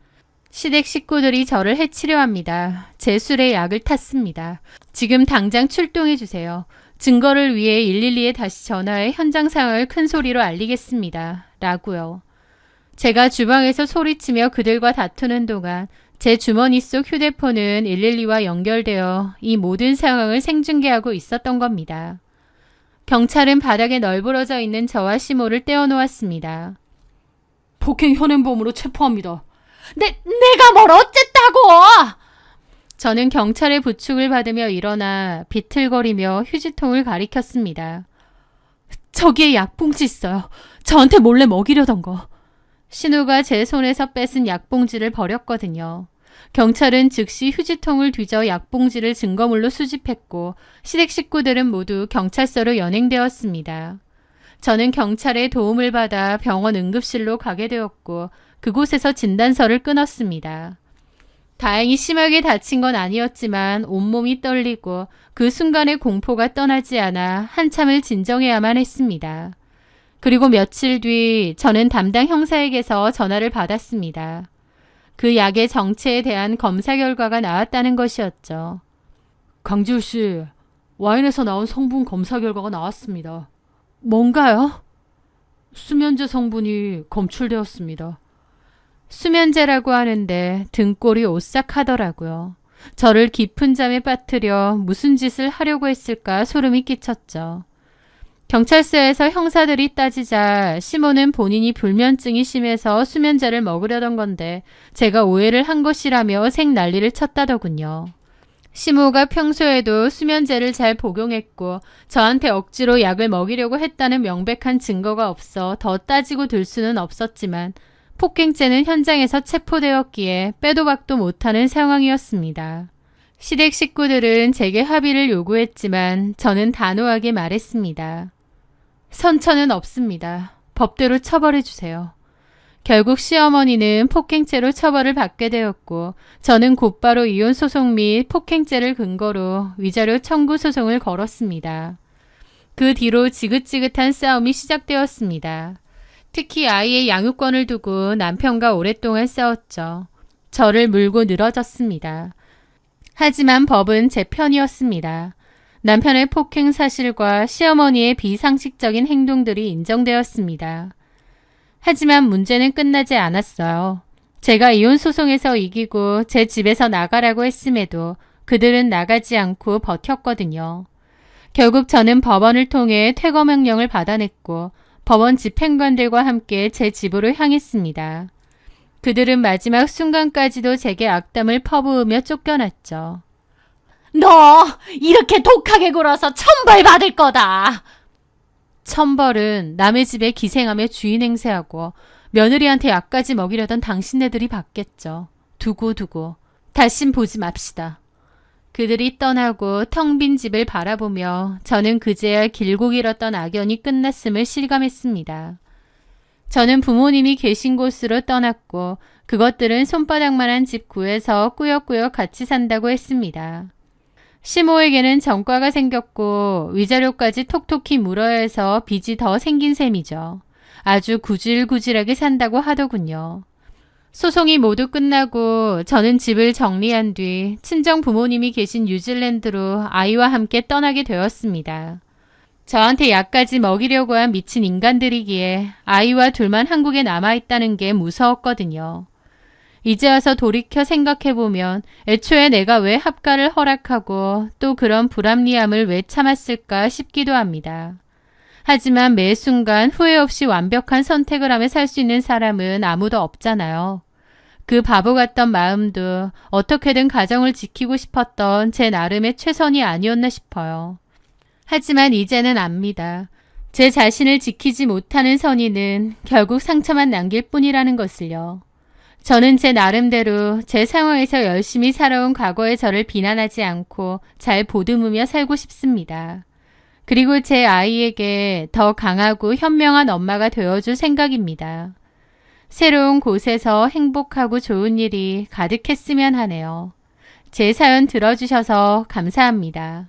시댁 식구들이 저를 해치려 합니다. 제 술에 약을 탔습니다. 지금 당장 출동해 주세요. 증거를 위해 112에 다시 전화해 현장 상황을 큰 소리로 알리겠습니다. 라고요. 제가 주방에서 소리치며 그들과 다투는 동안 제 주머니 속 휴대폰은 112와 연결되어 이 모든 상황을 생중계하고 있었던 겁니다. 경찰은 바닥에 널브러져 있는 저와 시모를 떼어놓았습니다. 폭행 현행범으로 체포합니다. 내가 뭘 어쨌다고! 저는 경찰의 부축을 받으며 일어나 비틀거리며 휴지통을 가리켰습니다. 저기에 약봉지 있어요. 저한테 몰래 먹이려던 거. 신우가 제 손에서 뺏은 약봉지를 버렸거든요. 경찰은 즉시 휴지통을 뒤져 약봉지를 증거물로 수집했고 시댁 식구들은 모두 경찰서로 연행되었습니다. 저는 경찰의 도움을 받아 병원 응급실로 가게 되었고 그곳에서 진단서를 끊었습니다. 다행히 심하게 다친 건 아니었지만 온몸이 떨리고 그 순간의 공포가 떠나지 않아 한참을 진정해야만 했습니다. 그리고 며칠 뒤 저는 담당 형사에게서 전화를 받았습니다. 그 약의 정체에 대한 검사 결과가 나왔다는 것이었죠. 강지우 씨, 와인에서 나온 성분 검사 결과가 나왔습니다. 뭔가요? 수면제 성분이 검출되었습니다. 수면제라고 하는데 등골이 오싹하더라고요. 저를 깊은 잠에 빠뜨려 무슨 짓을 하려고 했을까 소름이 끼쳤죠. 경찰서에서 형사들이 따지자 시모는 본인이 불면증이 심해서 수면제를 먹으려던 건데 제가 오해를 한 것이라며 생난리를 쳤다더군요. 시모가 평소에도 수면제를 잘 복용했고 저한테 억지로 약을 먹이려고 했다는 명백한 증거가 없어 더 따지고 들 수는 없었지만 폭행죄는 현장에서 체포되었기에 빼도 박도 못하는 상황이었습니다. 시댁 식구들은 제게 합의를 요구했지만 저는 단호하게 말했습니다. 선처는 없습니다. 법대로 처벌해 주세요. 결국 시어머니는 폭행죄로 처벌을 받게 되었고 저는 곧바로 이혼 소송 및 폭행죄를 근거로 위자료 청구 소송을 걸었습니다. 그 뒤로 지긋지긋한 싸움이 시작되었습니다. 특히 아이의 양육권을 두고 남편과 오랫동안 싸웠죠. 저를 물고 늘어졌습니다. 하지만 법은 제 편이었습니다. 남편의 폭행 사실과 시어머니의 비상식적인 행동들이 인정되었습니다. 하지만 문제는 끝나지 않았어요. 제가 이혼 소송에서 이기고 제 집에서 나가라고 했음에도 그들은 나가지 않고 버텼거든요. 결국 저는 법원을 통해 퇴거 명령을 받아냈고 법원 집행관들과 함께 제 집으로 향했습니다. 그들은 마지막 순간까지도 제게 악담을 퍼부으며 쫓겨났죠. 너 이렇게 독하게 굴어서 천벌 받을 거다. 천벌은 남의 집에 기생하며 주인 행세하고 며느리한테 약까지 먹이려던 당신네들이 받겠죠. 두고두고 다신 보지 맙시다. 그들이 떠나고 텅 빈 집을 바라보며 저는 그제야 길고 길었던 악연이 끝났음을 실감했습니다. 저는 부모님이 계신 곳으로 떠났고 그것들은 손바닥만한 집 구해서 꾸역꾸역 같이 산다고 했습니다. 시모에게는 전과가 생겼고 위자료까지 톡톡히 물어야 해서 빚이 더 생긴 셈이죠. 아주 구질구질하게 산다고 하더군요. 소송이 모두 끝나고 저는 집을 정리한 뒤 친정 부모님이 계신 뉴질랜드로 아이와 함께 떠나게 되었습니다. 저한테 약까지 먹이려고 한 미친 인간들이기에 아이와 둘만 한국에 남아있다는 게 무서웠거든요. 이제 와서 돌이켜 생각해보면 애초에 내가 왜 합가를 허락하고 또 그런 불합리함을 왜 참았을까 싶기도 합니다. 하지만 매 순간 후회 없이 완벽한 선택을 하며 살 수 있는 사람은 아무도 없잖아요. 그 바보 같던 마음도 어떻게든 가정을 지키고 싶었던 제 나름의 최선이 아니었나 싶어요. 하지만 이제는 압니다. 제 자신을 지키지 못하는 선의는 결국 상처만 남길 뿐이라는 것을요. 저는 제 나름대로 제 상황에서 열심히 살아온 과거의 저를 비난하지 않고 잘 보듬으며 살고 싶습니다. 그리고 제 아이에게 더 강하고 현명한 엄마가 되어줄 생각입니다. 새로운 곳에서 행복하고 좋은 일이 가득했으면 하네요. 제 사연 들어주셔서 감사합니다.